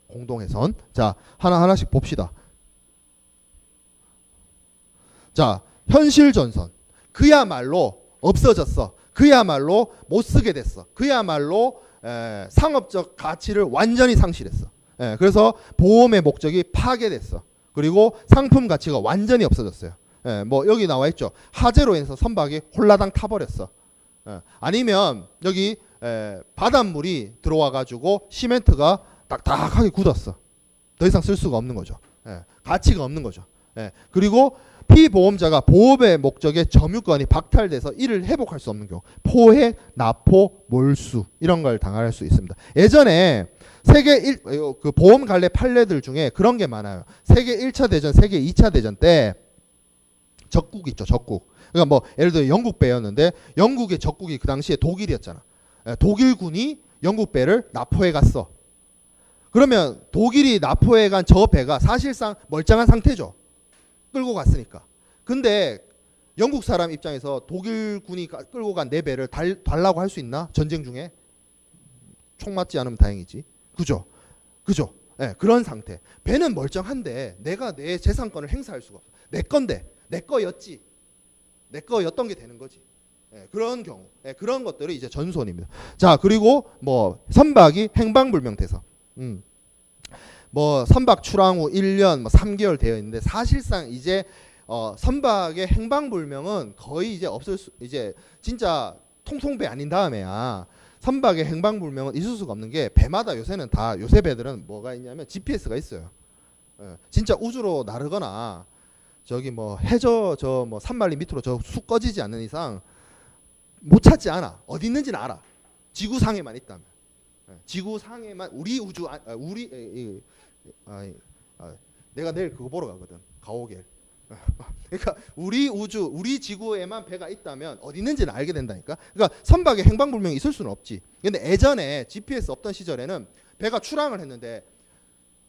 공동 훼손. 자, 하나하나씩 봅시다. 자, 현실 전선. 그야말로 없어졌어. 그야말로 못 쓰게 됐어. 그야말로 상업적 가치를 완전히 상실했어. 그래서 보험의 목적이 파괴됐어. 그리고 상품 가치가 완전히 없어졌어요. 뭐 여기 나와 있죠. 화재로 인해서 선박이 홀라당 타버렸어. 아니면 여기 바닷물이 들어와 가지고 시멘트가 딱딱하게 굳었어. 더 이상 쓸 수가 없는 거죠. 가치가 없는 거죠. 그리고 피보험자가 보험의 목적의 점유권이 박탈돼서 이를 회복할 수 없는 경우, 포획, 납포, 몰수 이런 걸 당할 수 있습니다. 예전에 그 보험 관례 판례들 중에 그런 게 많아요. 세계 1차 대전, 세계 2차 대전 때 적국 있죠, 적국. 그러니까 뭐 예를 들어 영국 배였는데 영국의 적국이 그 당시에 독일이었잖아. 독일군이 영국 배를 납포해 갔어. 그러면 독일이 납포해 간 저 배가 사실상 멀쩡한 상태죠. 끌고 갔으니까. 근데 영국 사람 입장에서 독일군이 끌고 간 내 배를 달라고 할 수 있나? 전쟁 중에? 총 맞지 않으면 다행이지. 그죠? 그죠? 그런 상태. 배는 멀쩡한데 내가 내 재산권을 행사할 수가 없어. 내 건데. 내 거였지. 내 거였던 게 되는 거지. 그런 경우. 그런 것들이 이제 전손입니다. 자, 그리고 뭐 선박이 행방불명돼서. 뭐 선박 출항 후 1년, 뭐 3개월 되어 있는데 사실상 이제 선박의 행방불명은 거의 이제 이제 진짜 통통배 아닌 다음에야 선박의 행방불명은 있을 수가 없는 게 배마다 요새는 다 요새 배들은 뭐가 있냐면 GPS가 있어요. 진짜 우주로 나르거나 저기 뭐 해저 저 뭐 산만리 밑으로 저 쑥 꺼지지 않는 이상 못 찾지 않아. 어디 있는지는 알아. 지구상에만 있다면. 지구상에만 우리 우주 내가 내일 그거 보러 가거든. 가오갤. 그러니까 우리 우주 우리 지구에만 배가 있다면 어디 있는지는 알게 된다니까. 그러니까 선박에 행방불명이 있을 수는 없지. 근데 예전에 GPS 없던 시절에는 배가 출항을 했는데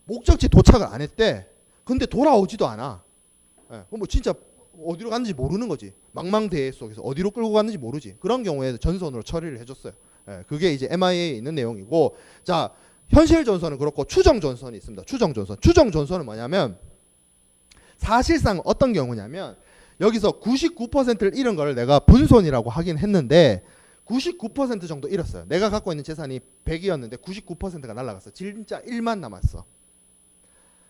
목적지 도착을 안 했대. 근데 돌아오지도 않아. 뭐 진짜 어디로 갔는지 모르는 거지. 망망대해 속에서 어디로 끌고 갔는지 모르지. 그런 경우에 전선으로 처리를 해줬어요. 그게 이제 MIA에 있는 내용이고, 자, 현실 전선은 그렇고 추정 전선이 있습니다. 추정 전선. 추정 전선은 뭐냐면 사실상 어떤 경우냐면 여기서 99%를 잃은 걸 내가 분손이라고 하긴 했는데 99% 정도 잃었어요. 내가 갖고 있는 재산이 100이었는데 99%가 날아갔어. 진짜 1만 남았어.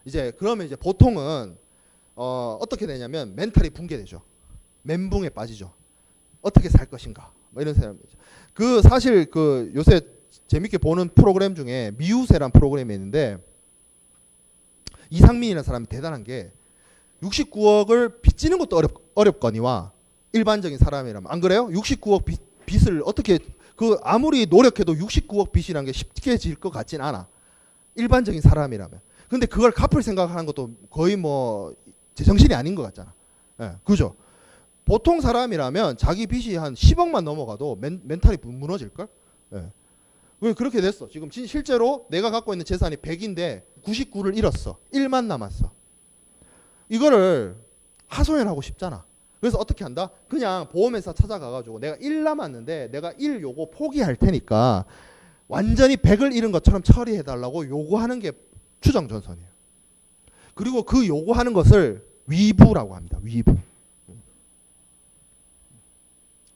이제 그러면 이제 보통은 어떻게 되냐면 멘탈이 붕괴되죠. 멘붕에 빠지죠. 어떻게 살 것인가. 뭐 이런 사람이죠. 그 사실 그 요새 재밌게 보는 프로그램 중에 미우새란 프로그램이 있는데 이상민이라는 사람이 대단한 게 69억을 빚지는 것도 어렵거니와 일반적인 사람이라면 안 그래요? 69억 빚을 어떻게 그 아무리 노력해도 69억 빚이라는 게 쉽게 질 것 같진 않아. 일반적인 사람이라면. 근데 그걸 갚을 생각하는 것도 거의 뭐 제정신이 아닌 것 같잖아. 그죠? 보통 사람이라면 자기 빚이 한 10억만 넘어가도 멘탈이 무너질걸? 왜 그렇게 됐어? 지금 실제로 내가 갖고 있는 재산이 100인데 99를 잃었어. 1만 남았어. 이거를 하소연하고 싶잖아. 그래서 어떻게 한다? 그냥 보험회사 찾아가가지고 내가 1 남았는데 내가 1 요거 포기할 테니까 완전히 100을 잃은 것처럼 처리해달라고 요구하는 게 추정전선이에요. 그리고 그 요구하는 것을 위부라고 합니다. 위부.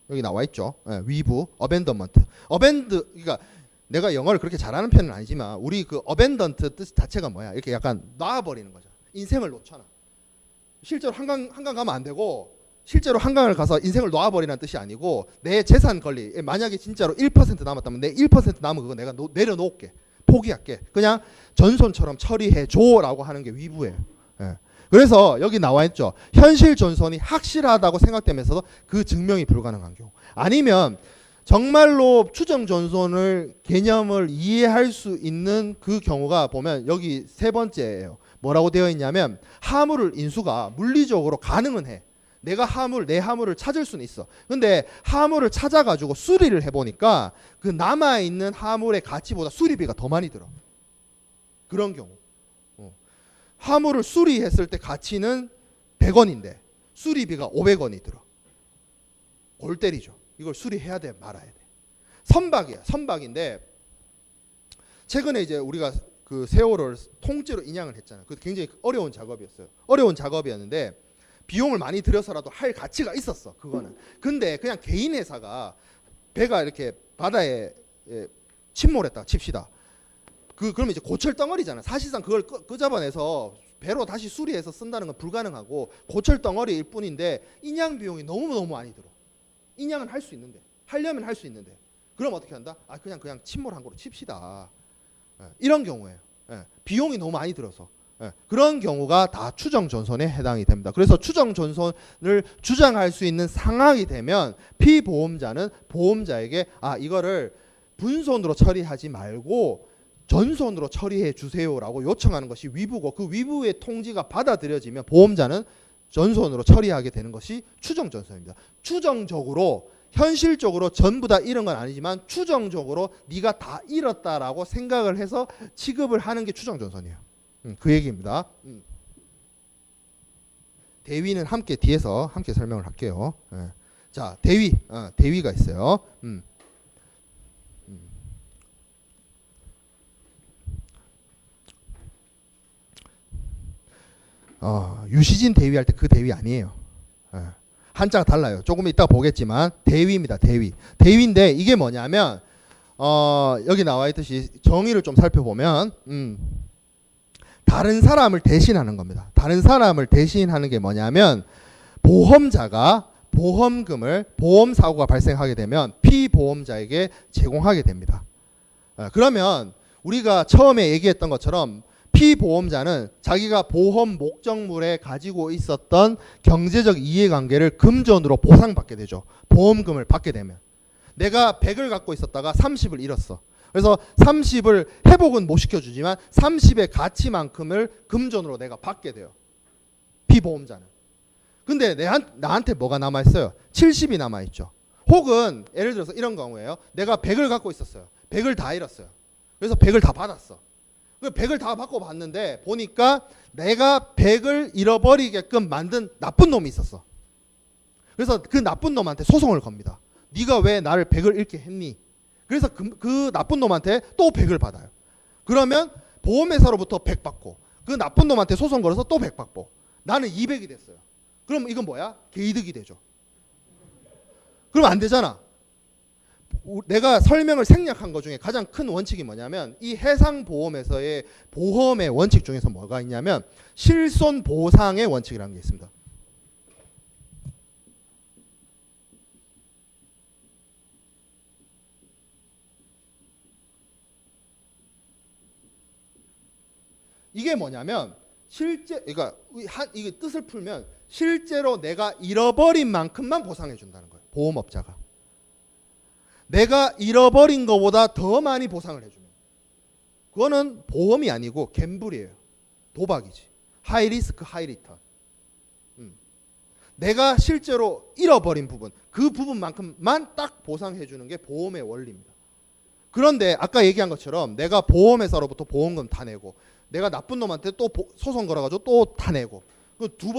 여기 나와 있죠. 위부, 어벤던먼트. 그러니까 내가 영어를 그렇게 잘하는 편은 아니지만 우리 그 어벤던트 뜻 자체가 뭐야? 이렇게 약간 놔버리는 거죠. 인생을 놓잖아. 실제로 한강 가면 안 되고 실제로 한강을 가서 인생을 놓아버리라는 뜻이 아니고 내 재산 권리, 만약에 진짜로 1% 남았다면 내 1% 남은 그거 내가 내려놓을게, 포기할게, 그냥 전손처럼 처리해줘라고 하는 게 위부예요. 예. 그래서 여기 나와 있죠. 현실 전손이 확실하다고 생각되면서도 그 증명이 불가능한 경우, 아니면 정말로 추정 전손을 개념을 이해할 수 있는 그 경우가 보면 여기 세 번째예요. 뭐라고 되어 있냐면 하물을 인수가 물리적으로 가능은 해. 내가 내 하물을 찾을 수는 있어. 근데 하물을 찾아가지고 수리를 해보니까 그 남아있는 하물의 가치보다 수리비가 더 많이 들어. 그런 경우. 하물을 수리했을 때 가치는 100원인데 수리비가 500원이 들어. 골 때리죠. 이걸 수리해야 돼, 말아야 돼. 선박이야. 선박인데 최근에 이제 우리가 그 세월호를 통째로 인양을 했잖아요. 그 굉장히 어려운 작업이었어요. 어려운 작업이었는데 비용을 많이 들여서라도 할 가치가 있었어. 그거는. 근데 그냥 개인 회사가 배가 이렇게 바다에 침몰했다 칩시다. 그러면 이제 고철 덩어리잖아. 사실상 그걸 끄잡아내서 배로 다시 수리해서 쓴다는 건 불가능하고 고철 덩어리일 뿐인데 인양 비용이 너무너무 많이 들어. 인양은 할 수 있는데, 하려면 할 수 있는데, 그럼 어떻게 한다? 그냥 침몰한 거로 칩시다. 이런 경우에요. 비용이 너무 많이 들어서. 그런 경우가 다 추정 전손에 해당이 됩니다. 그래서 추정 전손을 주장할 수 있는 상황이 되면 피보험자는 보험자에게 이거를 분손으로 처리하지 말고 전손으로 처리해 주세요라고 요청하는 것이 위부고, 그 위부의 통지가 받아들여지면 보험자는 전손으로 처리하게 되는 것이 추정 전손입니다. 추정적으로 현실적으로 전부 다 잃은 건 아니지만 추정적으로 네가 다 잃었다라고 생각을 해서 취급을 하는 게 추정 전손이에요. 그 얘기입니다. 대위는 함께 뒤에서 함께 설명을 할게요. 자, 대위가 있어요. 유시진 대위할 때 그 대위 아니에요. 한자가 달라요. 조금 이따 보겠지만 대위입니다. 대위인데 이게 뭐냐면 여기 나와 있듯이 정의를 좀 살펴보면 다른 사람을 대신하는 겁니다. 다른 사람을 대신하는 게 뭐냐면 보험자가 보험금을 보험사고가 발생하게 되면 피보험자에게 제공하게 됩니다. 그러면 우리가 처음에 얘기했던 것처럼 피보험자는 자기가 보험 목적물에 가지고 있었던 경제적 이해관계를 금전으로 보상받게 되죠. 보험금을 받게 되면. 내가 100을 갖고 있었다가 30을 잃었어. 그래서 30을 회복은 못 시켜주지만 30의 가치만큼을 금전으로 내가 받게 돼요. 피보험자는. 근데 나한테 뭐가 남아있어요? 70이 남아있죠. 혹은 예를 들어서 이런 경우에요. 내가 100을 갖고 있었어요. 100을 다 잃었어요. 그래서 100을 다 받았어. 100을 다 받고 봤는데 보니까 내가 100을 잃어버리게끔 만든 나쁜 놈이 있었어. 그래서 그 나쁜 놈한테 소송을 겁니다. 네가 왜 나를 100을 잃게 했니? 그래서 그 나쁜 놈한테 또 100을 받아요. 그러면 보험회사로부터 100 받고 그 나쁜 놈한테 소송 걸어서 또 100 받고 나는 200이 됐어요. 그럼 이건 뭐야? 개이득이 되죠. 그럼 안 되잖아. 내가 설명을 생략한 것 중에 가장 큰 원칙이 뭐냐면 이 해상보험에서의 보험의 원칙 중에서 뭐가 있냐면 실손보상의 원칙이라는 게 있습니다. 이게 뭐냐면 그러니까 이게 뜻을 풀면 실제로 내가 잃어버린 만큼만 보상해 준다는 거예요. 보험업자가. 내가 잃어버린 것보다 더 많이 보상을 해주면 그거는 보험이 아니고 갬블이에요. 도박이지. 하이 리스크 하이 리턴. 내가 실제로 잃어버린 부분, 그 부분만큼만 딱 보상해 주는 게 보험의 원리입니다. 그런데 아까 얘기한 것처럼 내가 보험회사로부터 보험금 타내고 내가 나쁜 놈한테 또 소송 걸어가지고 또 타내고 두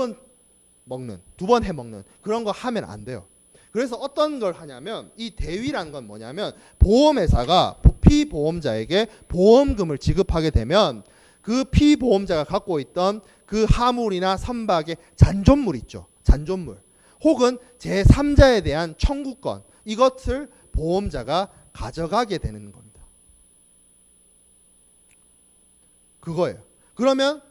번 해먹는 그런 거 하면 안 돼요. 그래서 어떤 걸 하냐면 이 대위라는 건 뭐냐면 보험회사가 피보험자에게 보험금을 지급하게 되면 그 피보험자가 갖고 있던 그 하물이나 선박의 잔존물 있죠. 잔존물. 혹은 제3자에 대한 청구권. 이것을 보험자가 가져가게 되는 겁니다. 그거예요. 그러면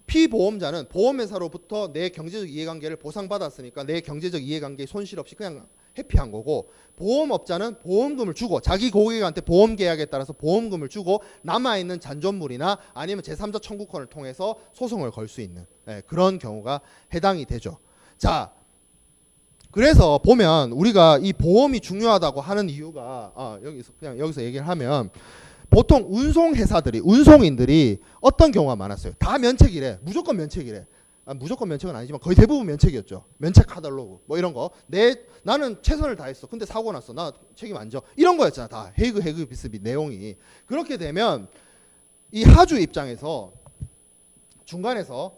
피보험자는 보험회사로부터 내 경제적 이해관계를 보상받았으니까 내 경제적 이해관계에 손실 없이 그냥 회피한 거고, 보험업자는 보험금을 주고 자기 고객한테 보험계약에 따라서 보험금을 주고 남아있는 잔존물이나 아니면 제3자 청구권을 통해서 소송을 걸 수 있는 그런 경우가 해당이 되죠. 자, 그래서 보면 우리가 이 보험이 중요하다고 하는 이유가 여기서 얘기를 하면, 보통 운송회사들이, 운송인들이 어떤 경우가 많았어요. 다 면책이래. 무조건 면책이래. 무조건 면책은 아니지만 거의 대부분 면책이었죠. 면책 카탈로그 뭐 이런 거. 나는 최선을 다했어. 근데 사고 났어. 나 책임 안 져. 이런 거였잖아. 다 헤이그 비스비 내용이. 그렇게 되면 이 하주 입장에서 중간에서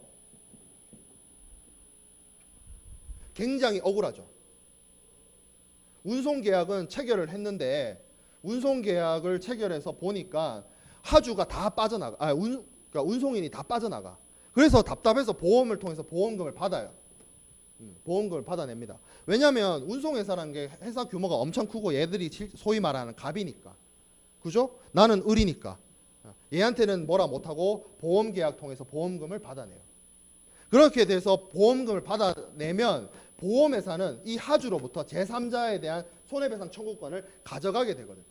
굉장히 억울하죠. 운송계약은 체결을 했는데 운송계약을 체결해서 보니까 하주가 다 빠져나가. 그러니까 운송인이 다 빠져나가. 그래서 답답해서 보험을 통해서 보험금을 받아요. 보험금을 받아냅니다. 왜냐하면 운송회사라는 게 회사 규모가 엄청 크고 얘들이 소위 말하는 갑이니까. 그죠? 나는 을이니까. 얘한테는 뭐라 못하고 보험계약 통해서 보험금을 받아내요. 그렇게 돼서 보험금을 받아내면 보험회사는 이 하주로부터 제3자에 대한 손해배상 청구권을 가져가게 되거든.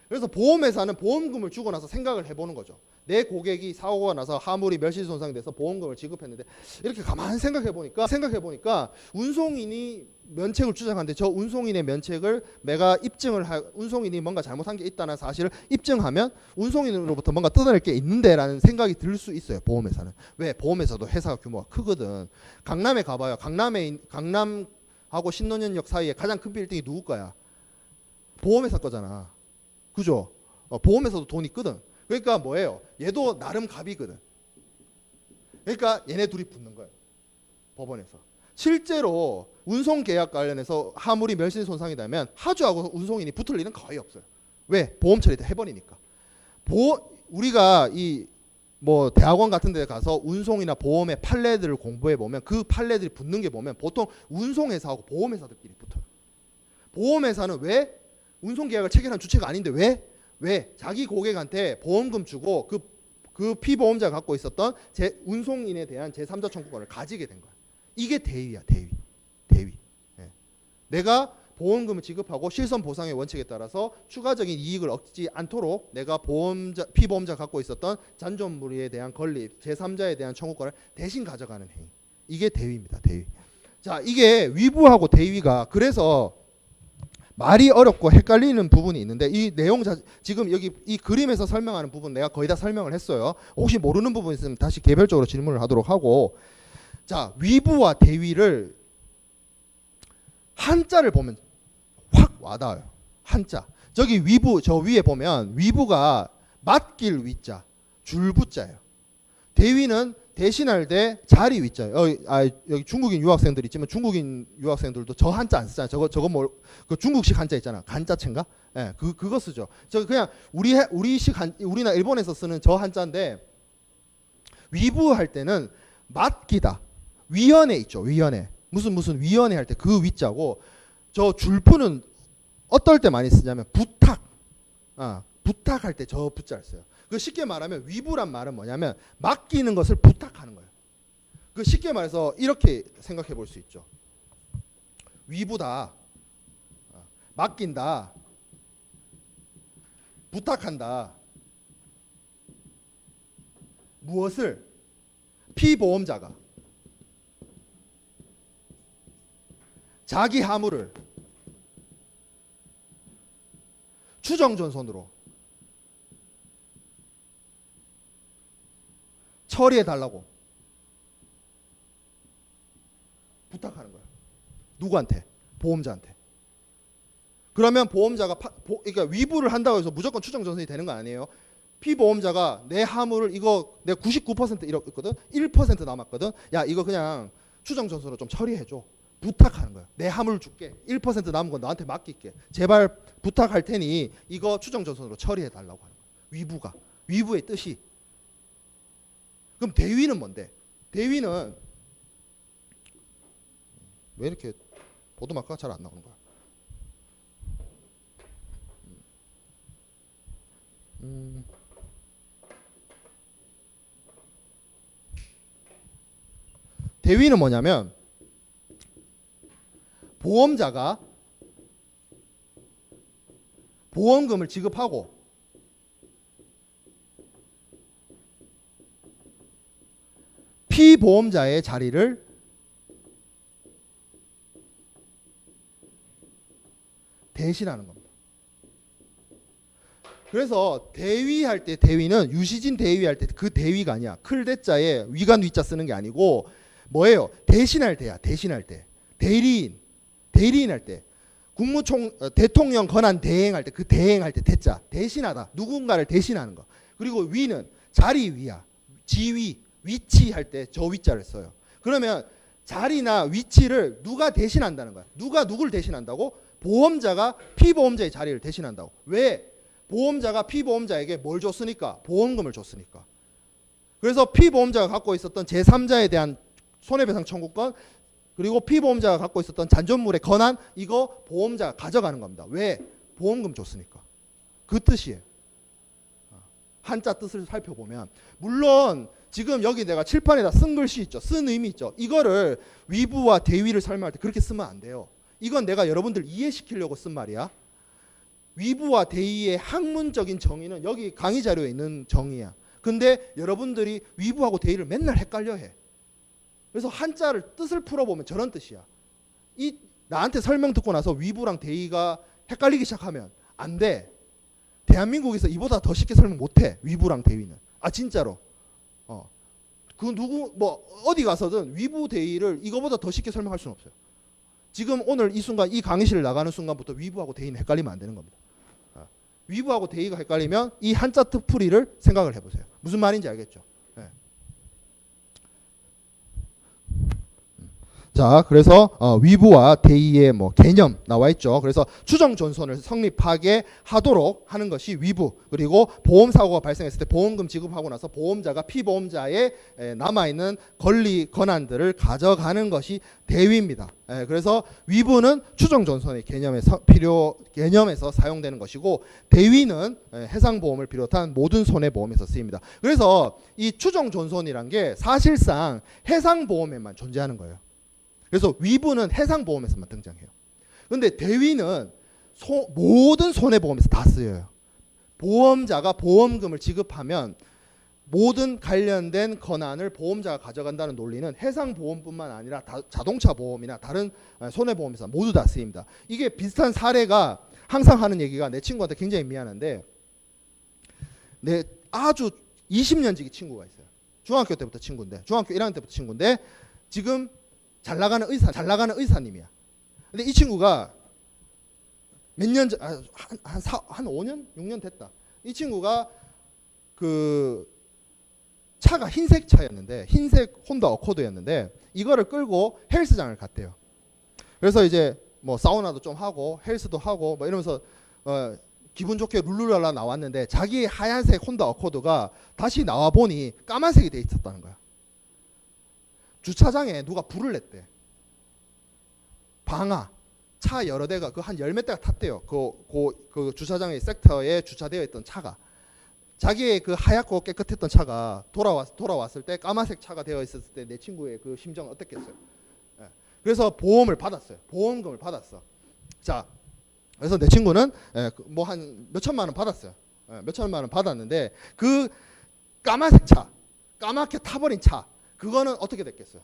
그래서 보험회사는 보험금을 주고 나서 생각을 해보는 거죠. 내 고객이 사고가 나서 하물이 멸실손상돼서 보험금을 지급했는데, 이렇게 가만히 생각해보니까 운송인이 면책을 주장하는데 저 운송인의 면책을 내가 운송인이 뭔가 잘못한 게 있다는 사실을 입증하면 운송인으로부터 뭔가 뜯어낼 게 있는데 라는 생각이 들 수 있어요. 보험회사는. 왜? 보험회사도 회사가 규모가 크거든. 강남에 가봐요. 강남하고 신논현역 사이에 가장 큰 빌딩이 누구 거야? 보험회사 거잖아. 그죠? 보험회사도 돈이 있거든. 그러니까 뭐예요? 얘도 나름 갑이거든. 그러니까 얘네 둘이 붙는 거예요. 법원에서. 실제로 운송계약 관련해서 하물이 멸실손상이 되면 하주하고 운송인이 붙을 일은 거의 없어요. 왜? 보험 처리 해버리니까. 우리가 대학원 같은 데 가서 운송이나 보험의 판례들을 공부해 보면 그 판례들이 붙는 게 보면 보통 운송회사하고 보험회사들끼리 붙어요. 보험회사는 왜? 운송계약을 체결한 주체가 아닌데 왜? 자기 고객한테 보험금 주고 그 피보험자가 갖고 있었던 운송인에 대한 제3자 청구권을 가지게 된 거야. 이게 대위야, 대위. 예. 내가 보험금을 지급하고 실손 보상의 원칙에 따라서 추가적인 이익을 얻지 않도록 내가 피보험자가 갖고 있었던 잔존물에 대한 건립, 제3자에 대한 청구권을 대신 가져가는 행위. 이게 대위입니다, 대위. 자, 이게 위부하고 대위가 그래서 말이 어렵고 헷갈리는 부분이 있는데, 이 내용 지금 여기 이 그림에서 설명하는 부분 내가 거의 다 설명을 했어요. 혹시 모르는 부분 있으면 다시 개별적으로 질문을 하도록 하고, 자, 위부와 대위를 한자를 보면 확 와닿아요. 한자. 저기 위부, 저 위에 보면 위부가 맡길 위자, 줄부자예요. 대위는 대신할 때 자리 위자예요. 여기 중국인 유학생들 있지만 중국인 유학생들도 저 한자 안 쓰잖아요. 저거 그 중국식 한자 있잖아. 간자체인가? 예, 그거 쓰죠. 저 그냥 우리나 일본에서 쓰는 저 한자인데, 위부할 때는 맡기다. 위원회 있죠. 위원회. 무슨 위원회 할 때 그 위자고, 저 줄부는 어떨 때 많이 쓰냐면 부탁. 부탁할 때 저 부자를 써요. 그 쉽게 말하면 위부란 말은 뭐냐면 맡기는 것을 부탁하는 거예요. 그 쉽게 말해서 이렇게 생각해 볼 수 있죠. 위부다. 맡긴다. 부탁한다. 무엇을? 피보험자가 자기 하물을 추정전손으로 처리해 달라고 부탁하는 거야. 누구한테? 보험자한테. 그러면 보험자가 그러니까 위부를 한다고 해서 무조건 추정전손이 되는 거 아니에요. 피보험자가 내 하물을 이거 내가 99% 잃었거든. 1% 남았거든. 야, 이거 그냥 추정전손으로 좀 처리해 줘. 부탁하는 거야. 내 하물 줄게. 1% 남은 건 너한테 맡길게. 제발 부탁할 테니 이거 추정전손으로 처리해 달라고 하는 거야. 위부의 뜻이. 그럼 대위는 뭔데? 대위는 왜 이렇게 보도마크가 잘 안 나오는 거야? 대위는 뭐냐면 보험자가 보험금을 지급하고 피보험자의 자리를 대신하는 겁니다. 그래서 대위할 때 대위는 유시진 대위할 때 그 대위가 아니야. 클대자에 위간 위자 쓰는 게 아니고 뭐예요? 대신할 때야. 대신할 때. 대리인 할 때. 대통령 권한 대행할 때 그 대행할 때 대자. 대신하다. 누군가를 대신하는 거. 그리고 위는 자리 위야. 지위, 위치 할 때 저 위자를 써요. 그러면 자리나 위치를 누가 대신한다는 거야. 누가 누굴 대신한다고? 보험자가 피보험자의 자리를 대신한다고. 왜? 보험자가 피보험자에게 뭘 줬으니까? 보험금을 줬으니까. 그래서 피보험자가 갖고 있었던 제3자에 대한 손해배상 청구권, 그리고 피보험자가 갖고 있었던 잔존물의 권한, 이거 보험자가 가져가는 겁니다. 왜? 보험금 줬으니까. 그 뜻이에요. 한자 뜻을 살펴보면, 물론 지금 여기 내가 칠판에다 쓴 글씨 있죠. 쓴 의미 있죠. 이거를 위부와 대위를 설명할 때 그렇게 쓰면 안 돼요. 이건 내가 여러분들 이해시키려고 쓴 말이야. 위부와 대위의 학문적인 정의는 여기 강의 자료에 있는 정의야. 근데 여러분들이 위부하고 대위를 맨날 헷갈려 해. 그래서 한자를 뜻을 풀어보면 저런 뜻이야. 나한테 설명 듣고 나서 위부랑 대위가 헷갈리기 시작하면 안 돼. 대한민국에서 이보다 더 쉽게 설명 못 해. 위부랑 대위는. 아 진짜로. 어디 가서든 위부 대위를 이거보다 더 쉽게 설명할 수는 없어요. 지금 오늘 이 순간 이 강의실을 나가는 순간부터 위부하고 대위는 헷갈리면 안 되는 겁니다. 위부하고 대위가 헷갈리면 이 한자 뜻풀이를 생각을 해보세요. 무슨 말인지 알겠죠? 네. 자, 그래서 위부와 대위의 개념 나와 있죠. 그래서 추정 존손을 성립하게 하도록 하는 것이 위부. 그리고 보험 사고가 발생했을 때 보험금 지급하고 나서 보험자가 피보험자의 남아 있는 권리 권한들을 가져가는 것이 대위입니다. 그래서 위부는 추정 존손의 개념에서 사용되는 것이고, 대위는 해상보험을 비롯한 모든 손해보험에서 쓰입니다. 그래서 이 추정 존손이란 게 사실상 해상보험에만 존재하는 거예요. 그래서 위부는 해상보험에서만 등장해요. 그런데 대위는 모든 손해보험에서 다 쓰여요. 보험자가 보험금을 지급하면 모든 관련된 권한을 보험자가 가져간다는 논리는 해상보험뿐만 아니라 자동차 보험이나 다른 손해보험에서 모두 다 쓰입니다. 이게 비슷한 사례가 항상 하는 얘기가, 내 친구한테 굉장히 미안한데, 내 아주 20년 지기 친구가 있어요. 중학교 때부터 친구인데, 중학교 1학년 때부터 친구인데, 지금 잘 나가는 의사님이야. 근데 이 친구가 몇 년 전, 한 5년? 6년 됐다. 이 친구가 그 차가 흰색 차였는데, 흰색 혼다 어코드였는데, 이거를 끌고 헬스장을 갔대요. 그래서 이제 사우나도 좀 하고 헬스도 하고 이러면서 기분 좋게 룰루랄라 나왔는데, 자기의 하얀색 혼다 어코드가 다시 나와 보니 까만색이 돼 있었다는 거야. 주차장에 누가 불을 냈대. 방아, 차 여러 대가 한 10몇 대가 탔대요. 그 주차장의 섹터에 주차되어 있던 차가. 자기의 그 하얗고 깨끗했던 차가 돌아왔을 때 까만색 차가 되어 있었을 때 내 친구의 그 심정은 어땠겠어요? 그래서 보험을 받았어요. 보험금을 받았어. 자, 그래서 내 친구는 한 몇천만 원 받았어요. 몇천만 원 받았는데, 그 까만색 차, 까맣게 타버린 차, 그거는 어떻게 됐겠어요?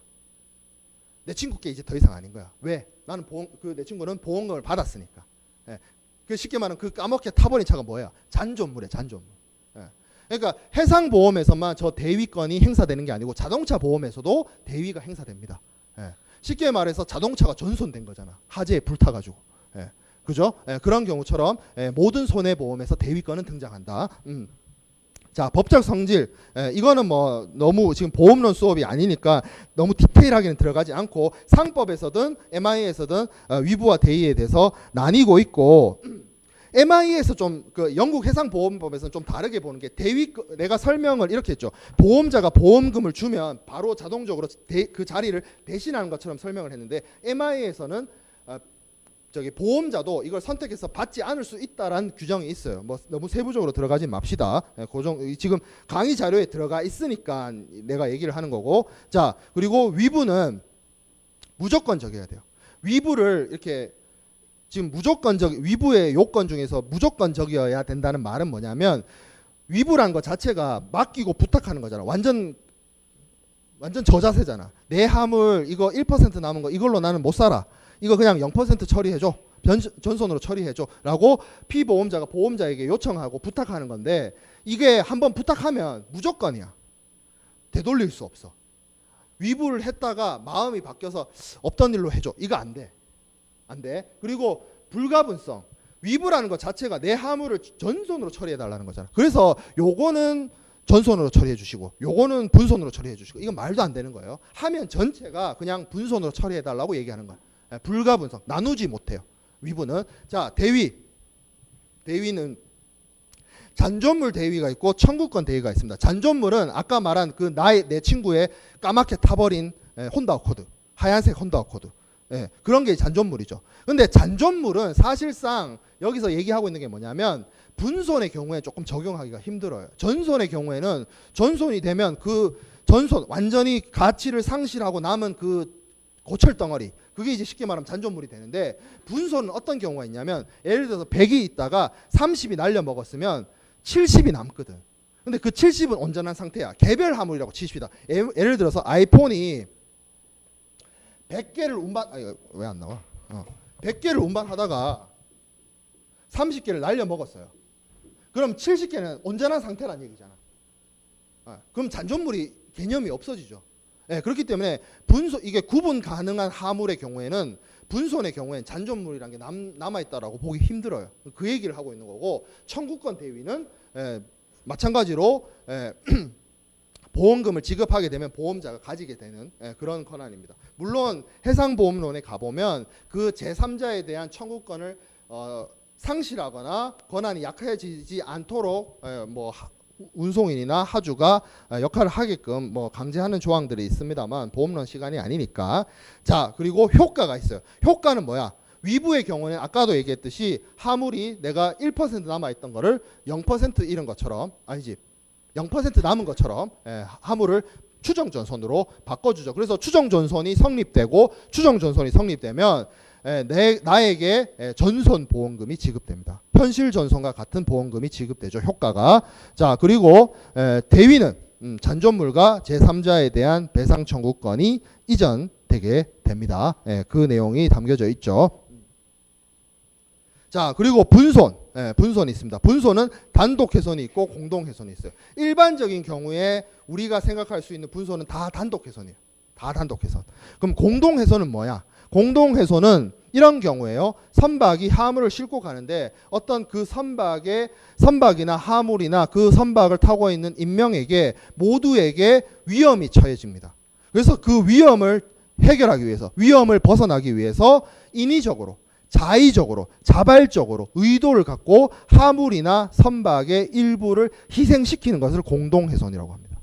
내 친구께 이제 더 이상 아닌 거야. 왜? 나는 내 친구는 보험금을 받았으니까. 그 쉽게 말하면 그 까맣게 타버린 차가 뭐야? 잔존물이야, 잔존물. 그러니까 해상보험에서만 저 대위권이 행사되는 게 아니고 자동차 보험에서도 대위가 행사됩니다. 쉽게 말해서 자동차가 전손된 거잖아. 화재에 불타가지고. 그죠? 그런 경우처럼 모든 손해보험에서 대위권은 등장한다. 자, 법적 성질. 이거는 너무 지금 보험론 수업이 아니니까 너무 디테일하게는 들어가지 않고, 상법에서든 MI에서든 위부와 대위에 대해서 나뉘고 있고, MI에서 좀 영국 해상보험법에서는 좀 다르게 보는 게, 내가 설명을 이렇게 했죠. 보험자가 보험금을 주면 바로 자동적으로 그 자리를 대신하는 것처럼 설명을 했는데, MI에서는 저기 보험자도 이걸 선택해서 받지 않을 수 있다라는 규정이 있어요. 뭐 너무 세부적으로 들어가지 맙시다. 지금 강의 자료에 들어가 있으니까 내가 얘기를 하는 거고. 자, 그리고 위부는 무조건적이어야 돼요. 위부를 이렇게 지금 위부의 요건 중에서 무조건적이어야 된다는 말은 뭐냐면, 위부란 것 자체가 맡기고 부탁하는 거잖아. 완전 저자세잖아. 내 화물 이거 1% 남은 거 이걸로 나는 못 살아. 이거 그냥 0% 처리해줘. 전손으로 처리해줘. 라고 피보험자가 보험자에게 요청하고 부탁하는 건데, 이게 한번 부탁하면 무조건이야. 되돌릴 수 없어. 위부를 했다가 마음이 바뀌어서 없던 일로 해줘. 이거 안 돼. 안 돼. 그리고 불가분성. 위부라는 것 자체가 내 화물을 전손으로 처리해달라는 거잖아. 그래서 요거는 전손으로 처리해 주시고 요거는 분손으로 처리해 주시고, 이건 말도 안 되는 거예요. 하면 전체가 그냥 분손으로 처리해 달라고 얘기하는 거야. 불가분성. 나누지 못해요. 위부는. 자, 대위는 잔존물 대위가 있고 청구권 대위가 있습니다. 잔존물은 아까 말한 내 친구의 까맣게 타버린 혼다 어코드, 하얀색 혼다 어코드, 그런 게 잔존물이죠. 근데 잔존물은 사실상 여기서 얘기하고 있는 게 뭐냐면, 분손의 경우에 조금 적용하기가 힘들어요. 전손의 경우에는 전손이 되면 그 전손 완전히 가치를 상실하고 남은 그 고철 덩어리, 그게 이제 쉽게 말하면 잔존물이 되는데, 분손은 어떤 경우가 있냐면, 예를 들어서 100이 있다가 30이 날려 먹었으면 70이 남거든. 근데 그 70은 온전한 상태야. 개별 화물이라고 치십시다. 예를 들어서 아이폰이 100개를 왜 안 나와? 100개를 운반하다가 30개를 날려 먹었어요. 그럼 70개는 온전한 상태란 얘기잖아. 그럼 잔존물이 개념이 없어지죠. 그렇기 때문에 이게 구분 가능한 화물의 경우에는, 분손의 경우에는 잔존물이란 게 남아있다라고 보기 힘들어요. 그 얘기를 하고 있는 거고, 청구권 대위는 마찬가지로 보험금을 지급하게 되면 보험자가 가지게 되는 그런 권한입니다. 물론 해상보험론에 가보면 그 제3자에 대한 청구권을 상실하거나 권한이 약해지지 않도록 뭐 운송인이나 하주가 역할을 하게끔 뭐 강제하는 조항들이 있습니다만, 보험론 시간이 아니니까. 자, 그리고 효과가 있어요. 효과는 뭐야? 위부의 경우는 아까도 얘기했듯이 화물이 내가 1% 남아있던 거를 0% 잃은 것처럼, 아니지 0% 남은 것처럼 화물을 추정전손으로 바꿔주죠. 그래서 추정전손이 성립되고, 추정전손이 성립되면 나에게 전손 보험금이 지급됩니다. 현실 전손과 같은 보험금이 지급되죠. 효과가. 자, 그리고 대위는 잔존물과 제3자에 대한 배상 청구권이 이전되게 됩니다. 그 내용이 담겨져 있죠. 자, 그리고 분손이 있습니다. 분손은 단독 훼손이 있고 공동 훼손이 있어요. 일반적인 경우에 우리가 생각할 수 있는 분손은 다 단독 훼손이에요. 다 단독 훼손. 그럼 공동 훼손은 뭐야? 공동 훼손은 이런 경우에요. 선박이 화물을 싣고 가는데 어떤 그 선박이나 화물이나 그 선박을 타고 있는 인명에게 모두에게 위험이 처해집니다. 그래서 그 위험을 해결하기 위해서, 위험을 벗어나기 위해서 인위적으로, 자의적으로, 자발적으로 의도를 갖고 화물이나 선박의 일부를 희생시키는 것을 공동훼손이라고 합니다.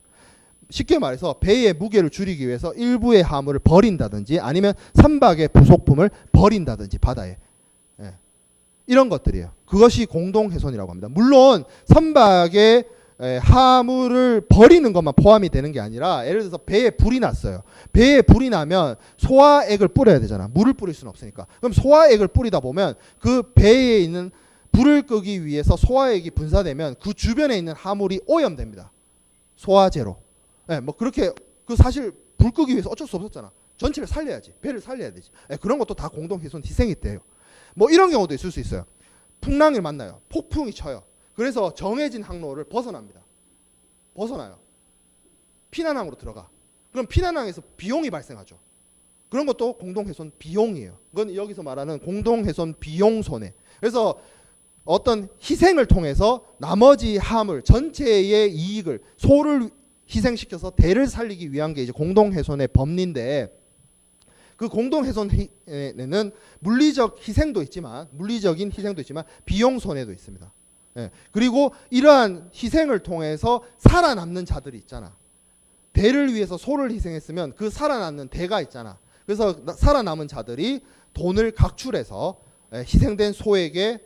쉽게 말해서 배의 무게를 줄이기 위해서 일부의 화물을 버린다든지, 아니면 선박의 부속품을 버린다든지 바다에, 이런 것들이에요. 그것이 공동훼손이라고 합니다. 물론 선박의 화물을 버리는 것만 포함이 되는 게 아니라, 예를 들어서 배에 불이 났어요. 배에 불이 나면 소화액을 뿌려야 되잖아. 물을 뿌릴 수는 없으니까. 그럼 소화액을 뿌리다 보면 그 배에 있는 불을 끄기 위해서 소화액이 분사되면 그 주변에 있는 화물이 오염됩니다. 소화제로. 뭐 그렇게 사실 불 끄기 위해서 어쩔 수 없었잖아. 전체를 살려야지. 배를 살려야 되지. 그런 것도 다 공동훼손 희생이 돼요. 뭐 이런 경우도 있을 수 있어요. 풍랑을 만나요. 폭풍이 쳐요. 그래서 정해진 항로를 벗어나요. 피난항으로 들어가. 그럼 피난항에서 비용이 발생하죠. 그런 것도 공동훼손 비용이에요. 그건 여기서 말하는 공동훼손 비용 손해. 그래서 어떤 희생을 통해서 나머지 화물 전체의 이익을, 소를 희생시켜서 대를 살리기 위한 게 이제 공동훼손의 법리인데, 그 공동훼손에는 물리적인 희생도 있지만 비용 손해도 있습니다. 그리고 이러한 희생을 통해서 살아남는 자들이 있잖아. 대를 위해서 소를 희생했으면 그 살아남는 대가 있잖아. 그래서 살아남은 자들이 돈을 각출해서 희생된 소에게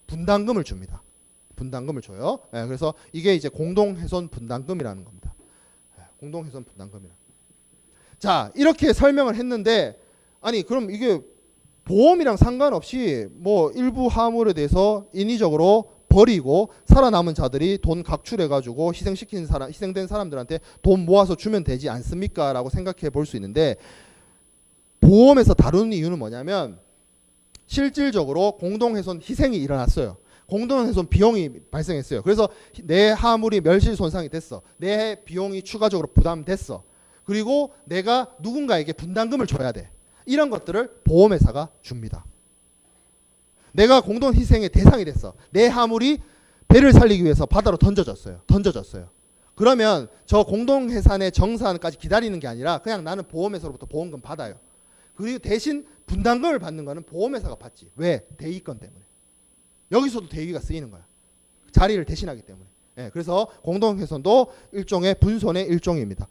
분담금을 줍니다. 분담금을 줘요. 그래서 이게 이제 공동훼손 분담금이라는 겁니다. 공동훼손 분담금이라. 자, 이렇게 설명을 했는데, 아니 그럼 이게 보험이랑 상관없이 뭐 일부 화물에 대해서 인위적으로 버리고 살아남은 자들이 돈 각출해가지고 희생된 사람들한테 돈 모아서 주면 되지 않습니까? 라고 생각해 볼 수 있는데, 보험에서 다루는 이유는 뭐냐면 실질적으로 공동훼손 희생이 일어났어요. 공동훼손 비용이 발생했어요. 그래서 내 화물이 멸실 손상이 됐어. 내 비용이 추가적으로 부담됐어. 그리고 내가 누군가에게 분담금을 줘야 돼. 이런 것들을 보험회사가 줍니다. 내가 공동희생의 대상이 됐어. 내 화물이 배를 살리기 위해서 바다로 던져졌어요. 그러면 저 공동해산의 정산까지 기다리는 게 아니라 그냥 나는 보험회사로부터 보험금 받아요. 그리고 대신 분담금을 받는 거는 보험회사가 받지. 왜? 대위권 때문에. 여기서도 대위가 쓰이는 거야. 자리를 대신하기 때문에. 그래서 공동훼손도 일종의 분손의 일종입니다.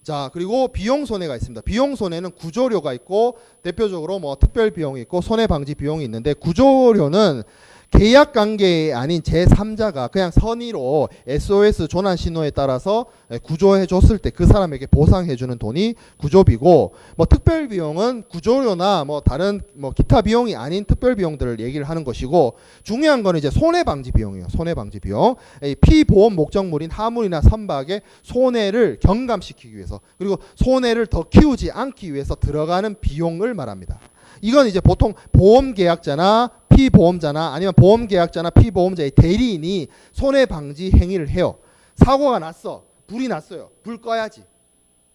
자, 그리고 비용 손해가 있습니다. 비용 손해는 구조료가 있고 대표적으로 뭐 특별 비용이 있고 손해 방지 비용이 있는데, 구조료는 계약 관계에 아닌 제3자가 그냥 선의로 SOS 조난 신호에 따라서 구조해 줬을 때 그 사람에게 보상해 주는 돈이 구조비고, 뭐 특별 비용은 구조료나 뭐 다른 뭐 기타 비용이 아닌 특별 비용들을 얘기를 하는 것이고, 중요한 거는 이제 손해 방지 비용이에요. 손해 방지 비용. 피보험 목적물인 화물이나 선박의 손해를 경감시키기 위해서, 그리고 손해를 더 키우지 않기 위해서 들어가는 비용을 말합니다. 이건 이제 보통 보험계약자나 피보험자나 아니면 보험계약자나 피보험자의 대리인이 손해방지 행위를 해요. 사고가 났어. 불이 났어요. 불 꺼야지.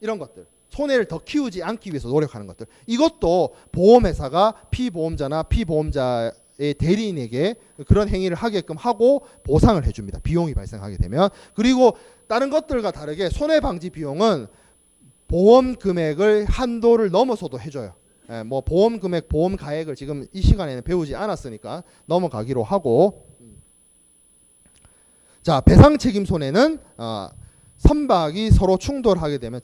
이런 것들. 손해를 더 키우지 않기 위해서 노력하는 것들. 이것도 보험회사가 피보험자나 피보험자의 대리인에게 그런 행위를 하게끔 하고 보상을 해줍니다. 비용이 발생하게 되면. 그리고 다른 것들과 다르게 손해방지 비용은 보험 금액을 한도를 넘어서도 해줘요. 뭐 보험 금액, 보험 가액을 지금 이 시간에는 배우지 않았으니까 넘어가기로 하고, 자, 배상 책임 손해는 선박이 서로 충돌하게 되면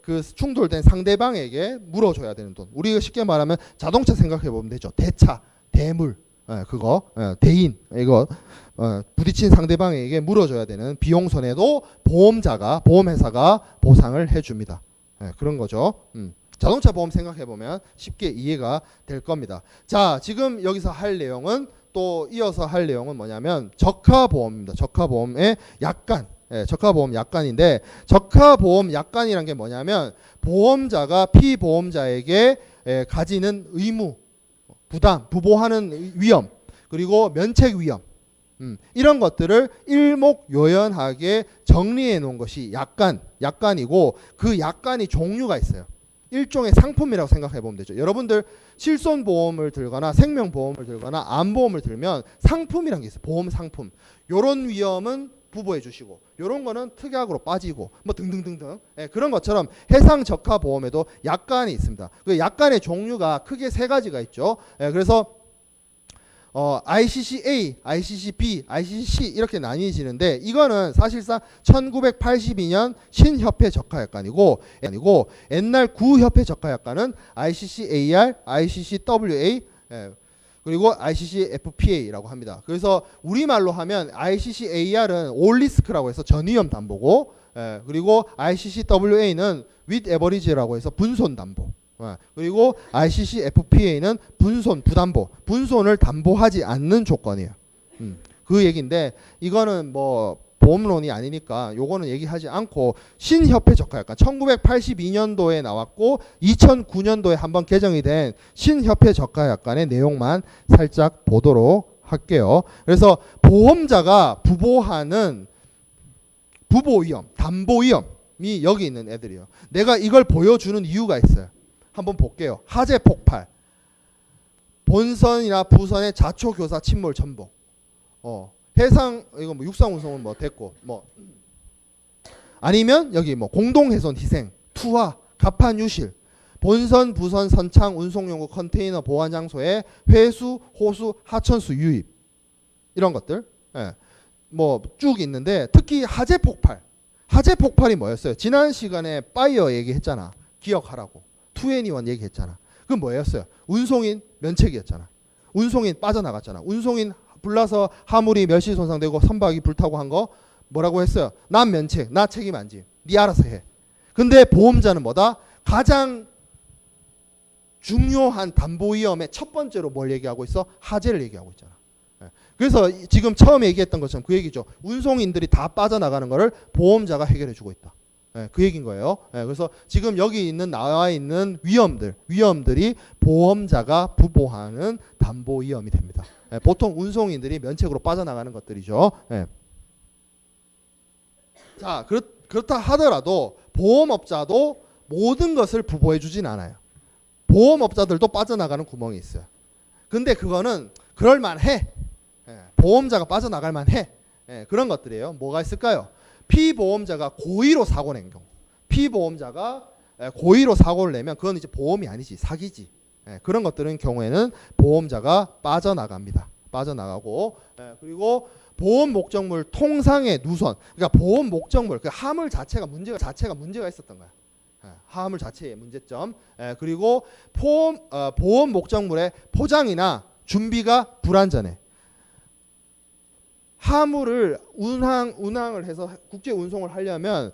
그 충돌된 상대방에게 물어줘야 되는 돈. 우리가 쉽게 말하면 자동차 생각해 보면 되죠. 대차, 대물, 그거, 대인, 이거 부딪힌 상대방에게 물어줘야 되는 비용 손해도 보험회사가 보상을 해줍니다. 그런 거죠. 자동차 보험 생각해보면 쉽게 이해가 될 겁니다. 자, 지금 여기서 할 내용은, 또 이어서 할 내용은 뭐냐면 적하보험입니다. 적하보험의 약관. 적하보험 약관인데, 적하보험 약관이란 게 뭐냐면 보험자가 피보험자에게 가지는 의무, 부담, 부보하는 위험, 그리고 면책 위험, 이런 것들을 일목요연하게 정리해 놓은 것이 약관이고, 그 약관이 종류가 있어요. 일종의 상품이라고 생각해 보면 되죠. 여러분들 실손보험을 들거나 생명보험을 들거나 암보험을 들면 상품이란 게 있어요. 보험 상품. 요런 위험은 부보해 주시고, 요런 거는 특약으로 빠지고, 뭐 등등등등. 그런 것처럼 해상 적하 보험에도 약관이 있습니다. 그 약관의 종류가 크게 3가지가 있죠. 그래서 ICC-A, ICC-B, ICC-C 이렇게 나뉘어지는데, 이거는 사실상 1982년 신협회 적하약관이고, 옛날 구협회 적하약관은 ICC-AR, ICC-WA, 그리고 ICC-FPA라고 합니다. 그래서 우리말로 하면 ICC-AR은 올리스크라고 해서 전위험 담보고, 그리고 ICC-WA는 with average라고 해서 분손 담보. 그리고 ICC-FPA는 분손, 부담보, 분손을 담보하지 않는 조건이에요. 그 얘기인데, 이거는 뭐 보험론이 아니니까 요거는 얘기하지 않고, 신협회 적하약관 1982년도에 나왔고 2009년도에 한번 개정이 된 신협회 적하약관의 내용만 살짝 보도록 할게요. 그래서 보험자가 부보하는 부보 위험, 담보 위험이 여기 있는 애들이에요. 내가 이걸 보여주는 이유가 있어요. 한번 볼게요. 하재 폭발, 본선이나 부선의 자초교사 침몰 전복, 해상, 이거 뭐 육상 운송은 뭐 됐고, 뭐 아니면 여기 뭐 공동훼손 희생, 투하, 갑판 유실, 본선, 부선, 선창, 운송용구, 컨테이너, 보관 장소에 회수, 호수, 하천수 유입, 이런 것들, 뭐 쭉 있는데, 특히 하재 폭발이 뭐였어요? 지난 시간에 파이어 얘기했잖아. 기억하라고. 2NE1 얘기했잖아. 그건 뭐였어요? 운송인 면책이었잖아. 운송인 빠져나갔잖아. 운송인 불나서 화물이 멸시 손상되고 선박이 불타고 한 거 뭐라고 했어요? 난 면책, 나 책임 안 지. 네 알아서 해. 근데 보험자는 뭐다? 가장 중요한 담보 위험의 첫 번째로 뭘 얘기하고 있어? 하재를 얘기하고 있잖아. 그래서 지금 처음 얘기했던 것처럼 그 얘기죠. 운송인들이 다 빠져나가는 거를 보험자가 해결해 주고 있다. 그 얘기인 거예요. 그래서 지금 여기 있는 나와 있는 위험들이 보험자가 부보하는 담보 위험이 됩니다. 보통 운송인들이 면책으로 빠져나가는 것들이죠. 자, 그렇다 하더라도 보험업자도 모든 것을 부보해 주진 않아요. 보험업자들도 빠져나가는 구멍이 있어요. 근데 그거는 그럴만해. 보험자가 빠져나갈 만해. 그런 것들이에요. 뭐가 있을까요? 피보험자가 고의로 사고 낸 경우. 피보험자가 고의로 사고를 내면 그건 이제 보험이 아니지, 사기지. 그런 것들은 경우에는 보험자가 빠져나갑니다. 빠져나가고, 그리고 보험 목적물 통상의 누선. 그러니까 보험 목적물, 그 화물 자체가 문제가 있었던 거야. 화물 자체의 문제점. 그리고 보험 목적물의 포장이나 준비가 불완전해. 화물을 운항을 해서 국제 운송을 하려면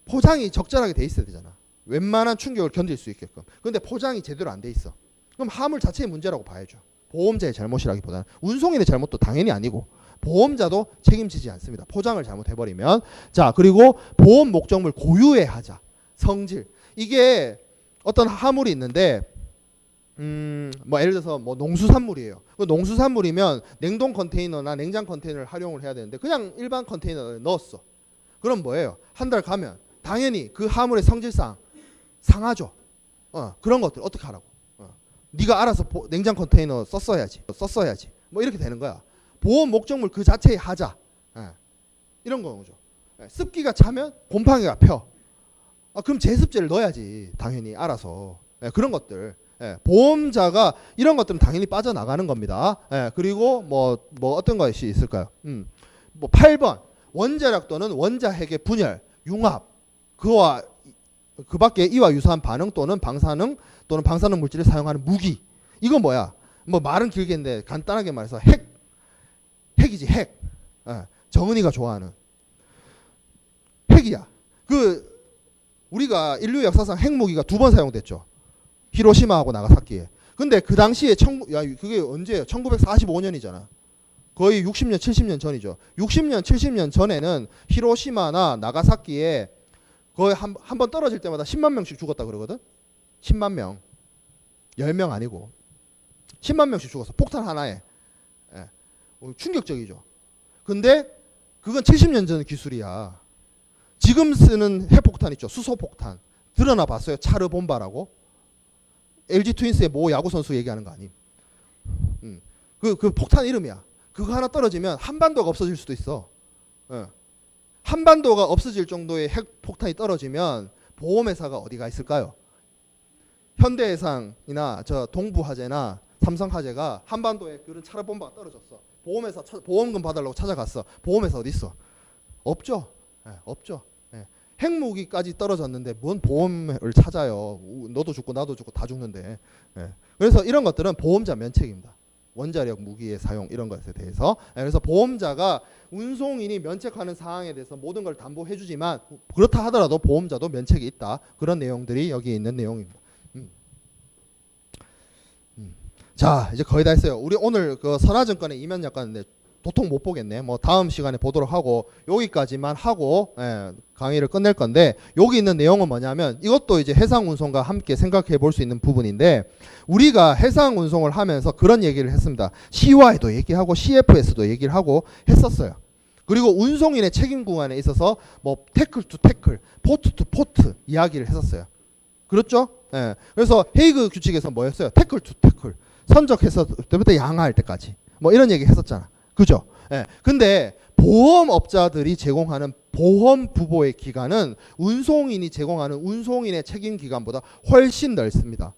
포장이 적절하게 돼 있어야 되잖아. 웬만한 충격을 견딜 수 있게끔. 근데 포장이 제대로 안 돼 있어. 그럼 화물 자체의 문제라고 봐야죠. 보험자의 잘못이라기보다는. 운송인의 잘못도 당연히 아니고 보험자도 책임지지 않습니다. 포장을 잘못해버리면. 자, 그리고 보험 목적물 고유의 하자. 성질. 이게 어떤 화물이 있는데 뭐 예를 들어서 뭐 농수산물이에요. 그 농수산물이면 냉동 컨테이너나 냉장 컨테이너를 활용을 해야 되는데 그냥 일반 컨테이너에 넣었어. 그럼 뭐예요? 한 달 가면 당연히 그 화물의 성질상 상하죠. 그런 것들 어떻게 하라고? 네가 알아서 냉장 컨테이너 썼어야지. 뭐 이렇게 되는 거야. 보험 목적물 그 자체의 하자. 이런 거죠. 습기가 차면 곰팡이가 펴. 그럼 제습제를 넣어야지. 당연히 알아서. 그런 것들. 보험자가 이런 것들은 당연히 빠져나가는 겁니다. 그리고 뭐 어떤 것이 있을까요? 뭐 8번 원자력 또는 원자핵의 분열, 융합, 그와 그 밖에 이와 유사한 반응 또는 방사능 물질을 사용하는 무기. 이건 뭐야? 뭐 말은 길게 했는데 간단하게 말해서 핵이지, 핵. 정은이가 좋아하는 핵이야. 우리가 인류 역사상 핵무기가 2번 사용됐죠. 히로시마하고 나가사키에. 근데 그 당시에 그게 언제예요? 1945년이잖아. 거의 60년, 70년 전이죠. 60년, 70년 전에는 히로시마나 나가사키에 거의 한 번 떨어질 때마다 10만 명씩 죽었다 그러거든. 10만 명. 10명 아니고 10만 명씩 죽었어. 폭탄 하나에. 충격적이죠. 근데 그건 70년 전 기술이야. 지금 쓰는 핵폭탄 있죠. 수소폭탄. 드러나 봤어요? 차르본바라고. LG 트윈스의 모 야구 선수 얘기하는 거 아님. 그 폭탄 이름이야. 그거 하나 떨어지면 한반도가 없어질 수도 있어. 한반도가 없어질 정도의 핵폭탄이 떨어지면 보험회사가 어디가 있을까요? 현대해상이나 저 동부화재나 삼성화재가 한반도에 그런 차르본바가 떨어졌어. 보험회사 보험금 받으려고 찾아갔어. 보험회사 어디 있어? 없죠. 없죠. 핵무기까지 떨어졌는데 뭔 보험을 찾아요. 너도 죽고 나도 죽고 다 죽는데. 그래서 이런 것들은 보험자 면책입니다. 원자력 무기의 사용 이런 것에 대해서. 그래서 보험자가 운송인이 면책하는 사항에 대해서 모든 걸 담보해 주지만 그렇다 하더라도 보험자도 면책이 있다. 그런 내용들이 여기 있는 내용입니다. 자, 이제 거의 다 했어요. 우리 오늘 그 선화증권의 이면약관인데 도통 못 보겠네. 뭐 다음 시간에 보도록 하고 여기까지만 하고 강의를 끝낼 건데, 여기 있는 내용은 뭐냐면 이것도 이제 해상운송과 함께 생각해 볼 수 있는 부분인데, 우리가 해상운송을 하면서 그런 얘기를 했습니다. CY도 얘기하고 CFS도 얘기를 하고 했었어요. 그리고 운송인의 책임 구간에 있어서 뭐 태클 투 태클, 포트 투 포트 이야기를 했었어요. 그렇죠? 그래서 헤이그 규칙에서 뭐였어요? 태클 투 태클. 선적해서 때부터 양하할 때까지. 뭐 이런 얘기 했었잖아. 그죠? 근데 보험업자들이 제공하는 보험 부보의 기간은 운송인이 제공하는 운송인의 책임 기간보다 훨씬 넓습니다.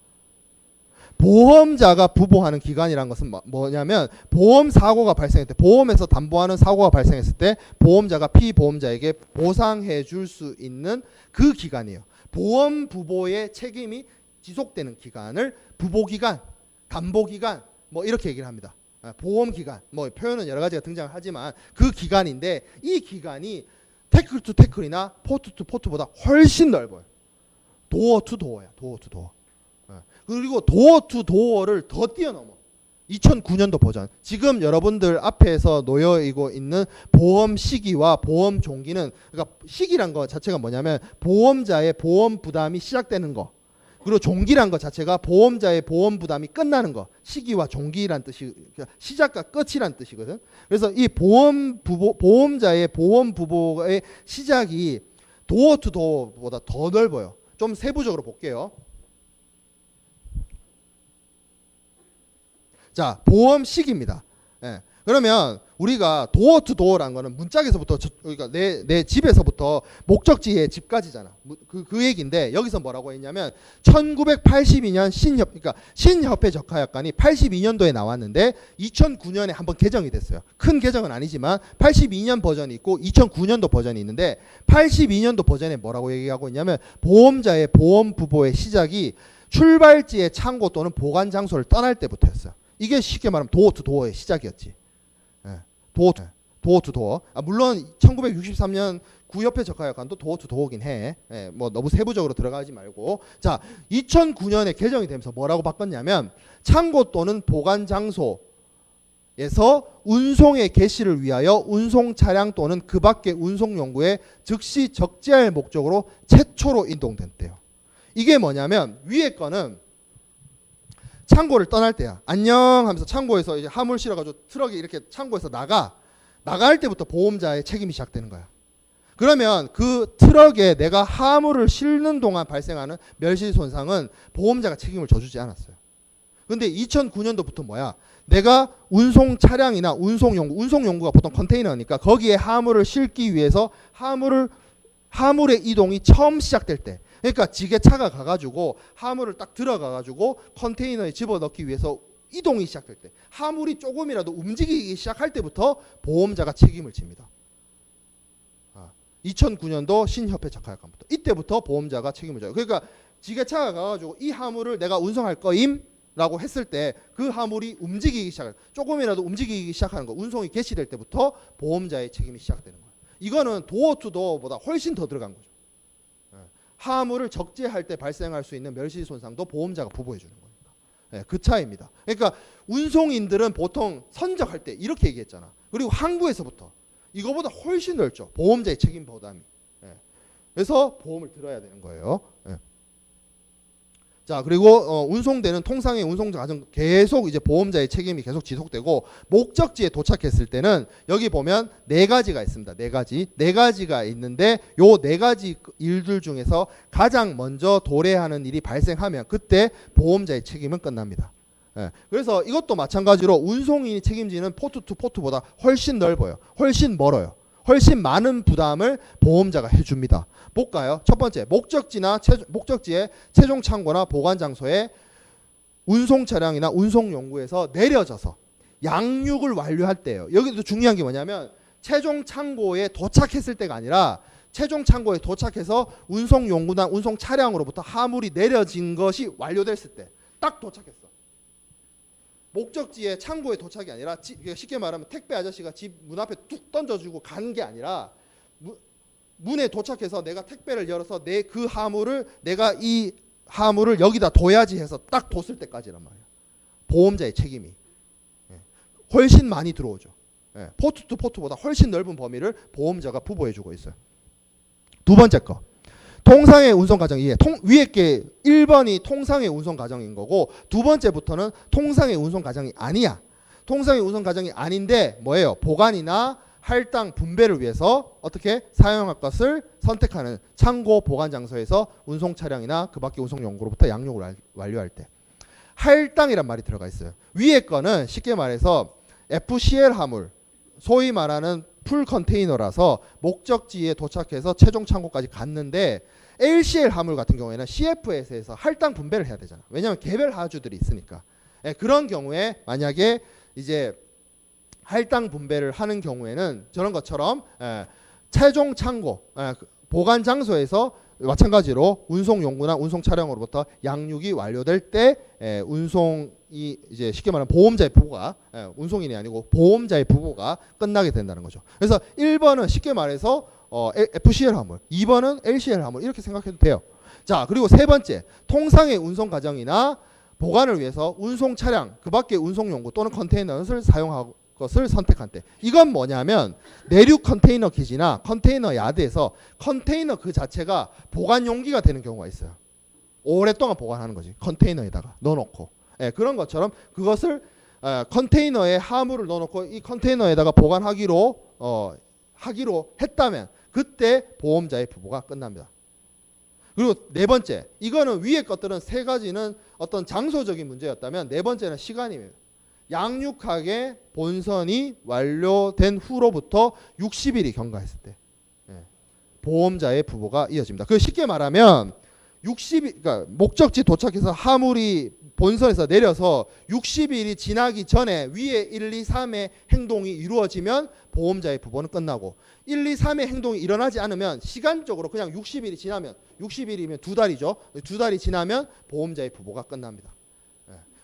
보험자가 부보하는 기간이란 것은 뭐냐면, 보험 사고가 발생할 때, 보험에서 담보하는 사고가 발생했을 때 보험자가 피보험자에게 보상해 줄 수 있는 그 기간이에요. 보험 부보의 책임이 지속되는 기간을 부보기간, 담보기간 뭐 이렇게 얘기를 합니다. 보험기간 뭐 표현은 여러 가지가 등장을 하지만 그 기간인데 이 기간이 태클 투 태클이나 포트 투 포트보다 훨씬 넓어요. 도어 투 도어야. 도어 투 도어. 그리고 도어 투 도어를 더 뛰어넘어. 2009년도 버전. 지금 여러분들 앞에서 놓여 있는 보험 시기와 보험 종기는, 그러니까 시기란 거 자체가 뭐냐면 보험자의 보험 부담이 시작되는 거. 그리고 종기란 것 자체가 보험자의 보험 부담이 끝나는 거. 시기와 종기란 뜻이, 시작과 끝이란 뜻이거든. 그래서 이 보험자의 보험 부보의 시작이 도어 투 도어보다 더 넓어요. 좀 세부적으로 볼게요. 자, 보험 시기입니다. 예. 그러면 우리가 도어 투 도어라는 거는 문짝에서부터 그러니까 내 집에서부터 목적지의 집까지잖아. 그 얘기인데 여기서 뭐라고 했냐면 1982년 그러니까 신협회 적하약관이 82년도에 나왔는데 2009년에 한번 개정이 됐어요. 큰 개정은 아니지만 82년 버전이 있고 2009년도 버전이 있는데 82년도 버전에 뭐라고 얘기하고 있냐면 보험자의 보험 부보의 시작이 출발지의 창고 또는 보관 장소를 떠날 때부터였어요. 이게 쉽게 말하면 도어 투 도어의 시작이었지. 도어 투 도어. 물론 1963년 구협회 적하약관도 도어 투 도어긴 해. 뭐 너무 세부적으로 들어가지 말고. 자, 2009년에 개정이 되면서 뭐라고 바꿨냐면 창고 또는 보관 장소에서 운송의 개시를 위하여 운송 차량 또는 그 밖의 운송 용구에 즉시 적재할 목적으로 최초로 인동됐대요. 이게 뭐냐면 위에 거는 창고를 떠날 때야. 안녕 하면서 창고에서 이제 화물 실어가지고 트럭이 이렇게 창고에서 나갈 때부터 보험자의 책임이 시작되는 거야. 그러면 그 트럭에 내가 화물을 실는 동안 발생하는 멸실 손상은 보험자가 책임을 져주지 않았어요. 근데 2009년도부터 뭐야? 내가 운송 차량이나 운송 용구가 보통 컨테이너니까 거기에 화물을 실기 위해서 화물의 이동이 처음 시작될 때, 그러니까 지게차가 가가지고 화물을 딱 들어가가지고 컨테이너에 집어넣기 위해서 이동이 시작될 때, 화물이 조금이라도 움직이기 시작할 때부터 보험자가 책임을 집니다. 2009년도 신협회 적하약관부터 이때부터 보험자가 책임을 져요. 그러니까 지게차가 가가지고 이 화물을 내가 운송할 거임 라고 했을 때 그 화물이 움직이기 시작해요. 조금이라도 움직이기 시작하는 거, 운송이 개시될 때부터 보험자의 책임이 시작되는 거예요. 이거는 도어 투 도어보다 훨씬 더 들어간 거죠. 화물을 적재할 때 발생할 수 있는 멸실 손상도 보험자가 부보해 주는 거니까. 그 차이입니다. 그러니까 운송인들은 보통 선적할 때 이렇게 얘기했잖아. 그리고 항구에서부터 이거보다 훨씬 넓죠. 보험자의 책임 부담이. 그래서 보험을 들어야 되는 거예요. 자, 그리고 운송되는 통상의 운송 과정 계속 이제 보험자의 책임이 계속 지속되고, 목적지에 도착했을 때는 여기 보면 네 가지가 있습니다. 네 가지가 있는데 요 네 가지 일들 중에서 가장 먼저 도래하는 일이 발생하면 그때 보험자의 책임은 끝납니다. 그래서 이것도 마찬가지로 운송인이 책임지는 포트 투 포트보다 훨씬 넓어요. 훨씬 멀어요. 훨씬 많은 부담을 보험자가 해줍니다. 볼까요? 첫 번째, 목적지의 최종 창고나 보관 장소에 운송 차량이나 운송 용구에서 내려져서 양육을 완료할 때예요. 여기도 중요한 게 뭐냐면 최종 창고에 도착했을 때가 아니라 최종 창고에 도착해서 운송 용구나 운송 차량으로부터 화물이 내려진 것이 완료됐을 때 딱 도착했어. 목적지의 창고에 도착이 아니라 쉽게 말하면 택배 아저씨가 집 문 앞에 뚝 던져주고 가는 게 아니라 문에 도착해서 내가 택배를 열어서 그 화물을 내가 이 화물을 여기다 둬야지 해서 딱 뒀을 때까지란 말이야. 보험자의 책임이 훨씬 많이 들어오죠. 포트 투 포트보다 훨씬 넓은 범위를 보험자가 부보해주고 있어요. 두 번째 거, 통상의 운송 과정. 위에 게 1번이 통상의 운송 과정인 거고 두 번째부터는 통상의 운송 과정이 아니야. 통상의 운송 과정이 아닌데 뭐예요? 보관이나 할당 분배를 위해서 어떻게 사용할 것을 선택하는 창고 보관 장소에서 운송 차량이나 그 밖의 운송 용구로부터 양육을 완료할 때 할당이란 말이 들어가 있어요. 위에 거는 쉽게 말해서 FCL 화물, 소위 말하는 풀 컨테이너라서 목적지에 도착해서 최종 창고까지 갔는데, LCL 화물 같은 경우에는 CFS에서 할당 분배를 해야 되잖아. 왜냐하면 개별 하주들이 있으니까. 그런 경우에 만약에 이제 할당 분배를 하는 경우에는 저런 것처럼 최종 창고 보관 장소에서 마찬가지로 운송 용구나 운송 차량으로부터 양육이 완료될 때 운송이 이제 쉽게 말하면 보험자의 부고가 운송인이 아니고 보험자의 부고가 끝나게 된다는 거죠. 그래서 1번은 쉽게 말해서 FCL 화물, 2번은 LCL 화물 이렇게 생각해도 돼요. 자, 그리고 세 번째, 통상의 운송 과정이나 보관을 위해서 운송 차량, 그 밖의 운송 용구 또는 컨테이너를 사용하고 것을 선택한 때, 이건 뭐냐면 내륙 컨테이너 기지나 컨테이너 야드에서 컨테이너 그 자체가 보관 용기가 되는 경우가 있어요. 오랫동안 보관하는 거지. 컨테이너에다가 넣어놓고 그런 것처럼 그것을 컨테이너에 화물을 넣어놓고 이 컨테이너에다가 보관하기로 하기로 했다면 그때 보험자의 부고가 끝납니다. 그리고 네 번째, 이거는 위에 것들은 세 가지는 어떤 장소적인 문제였다면 네 번째는 시간입니다. 양육하게 본선이 완료된 후로부터 60일이 경과했을 때 보험자의 부고가 이어집니다. 그 쉽게 말하면 60일, 그러니까 목적지 도착해서 화물이 본선에서 내려서 60일이 지나기 전에 위에 1, 2, 3의 행동이 이루어지면 보험자의 부고는 끝나고 1, 2, 3의 행동이 일어나지 않으면 시간적으로 그냥 60일이 지나면 60일이면 2달이죠. 2달이 지나면 보험자의 부고가 끝납니다.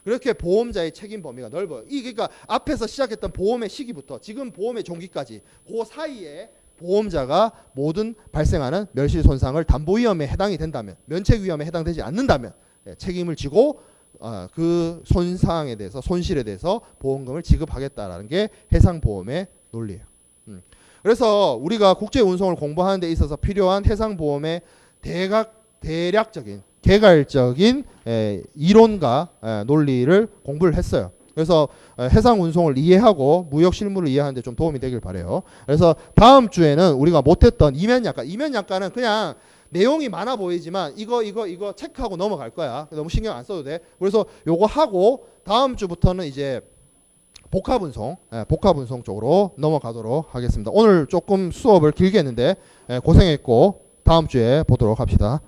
그렇게 보험자의 책임 범위가 넓어요. 그러니까 앞에서 시작했던 보험의 시기부터 지금 보험의 종기까지 그 사이에 보험자가 모든 발생하는 멸실 손상을 담보 위험에 해당이 된다면, 면책 위험에 해당되지 않는다면 책임을 지고 그 손상에 대해서, 손실에 대해서 보험금을 지급하겠다라는 게 해상보험의 논리예요. 그래서 우리가 국제 운송을 공부하는 데 있어서 필요한 해상보험의 대략적인 개괄적인 이론과 논리를 공부를 했어요. 그래서 해상 운송을 이해하고 무역 실무를 이해하는 데 좀 도움이 되길 바라요. 그래서 다음 주에는 우리가 못했던 이면약관은 그냥 내용이 많아 보이지만 이거 체크하고 넘어갈 거야. 너무 신경 안 써도 돼. 그래서 요거 하고 다음 주부터는 이제 복합운송 쪽으로 넘어가도록 하겠습니다. 오늘 조금 수업을 길게 했는데 고생했고 다음 주에 보도록 합시다.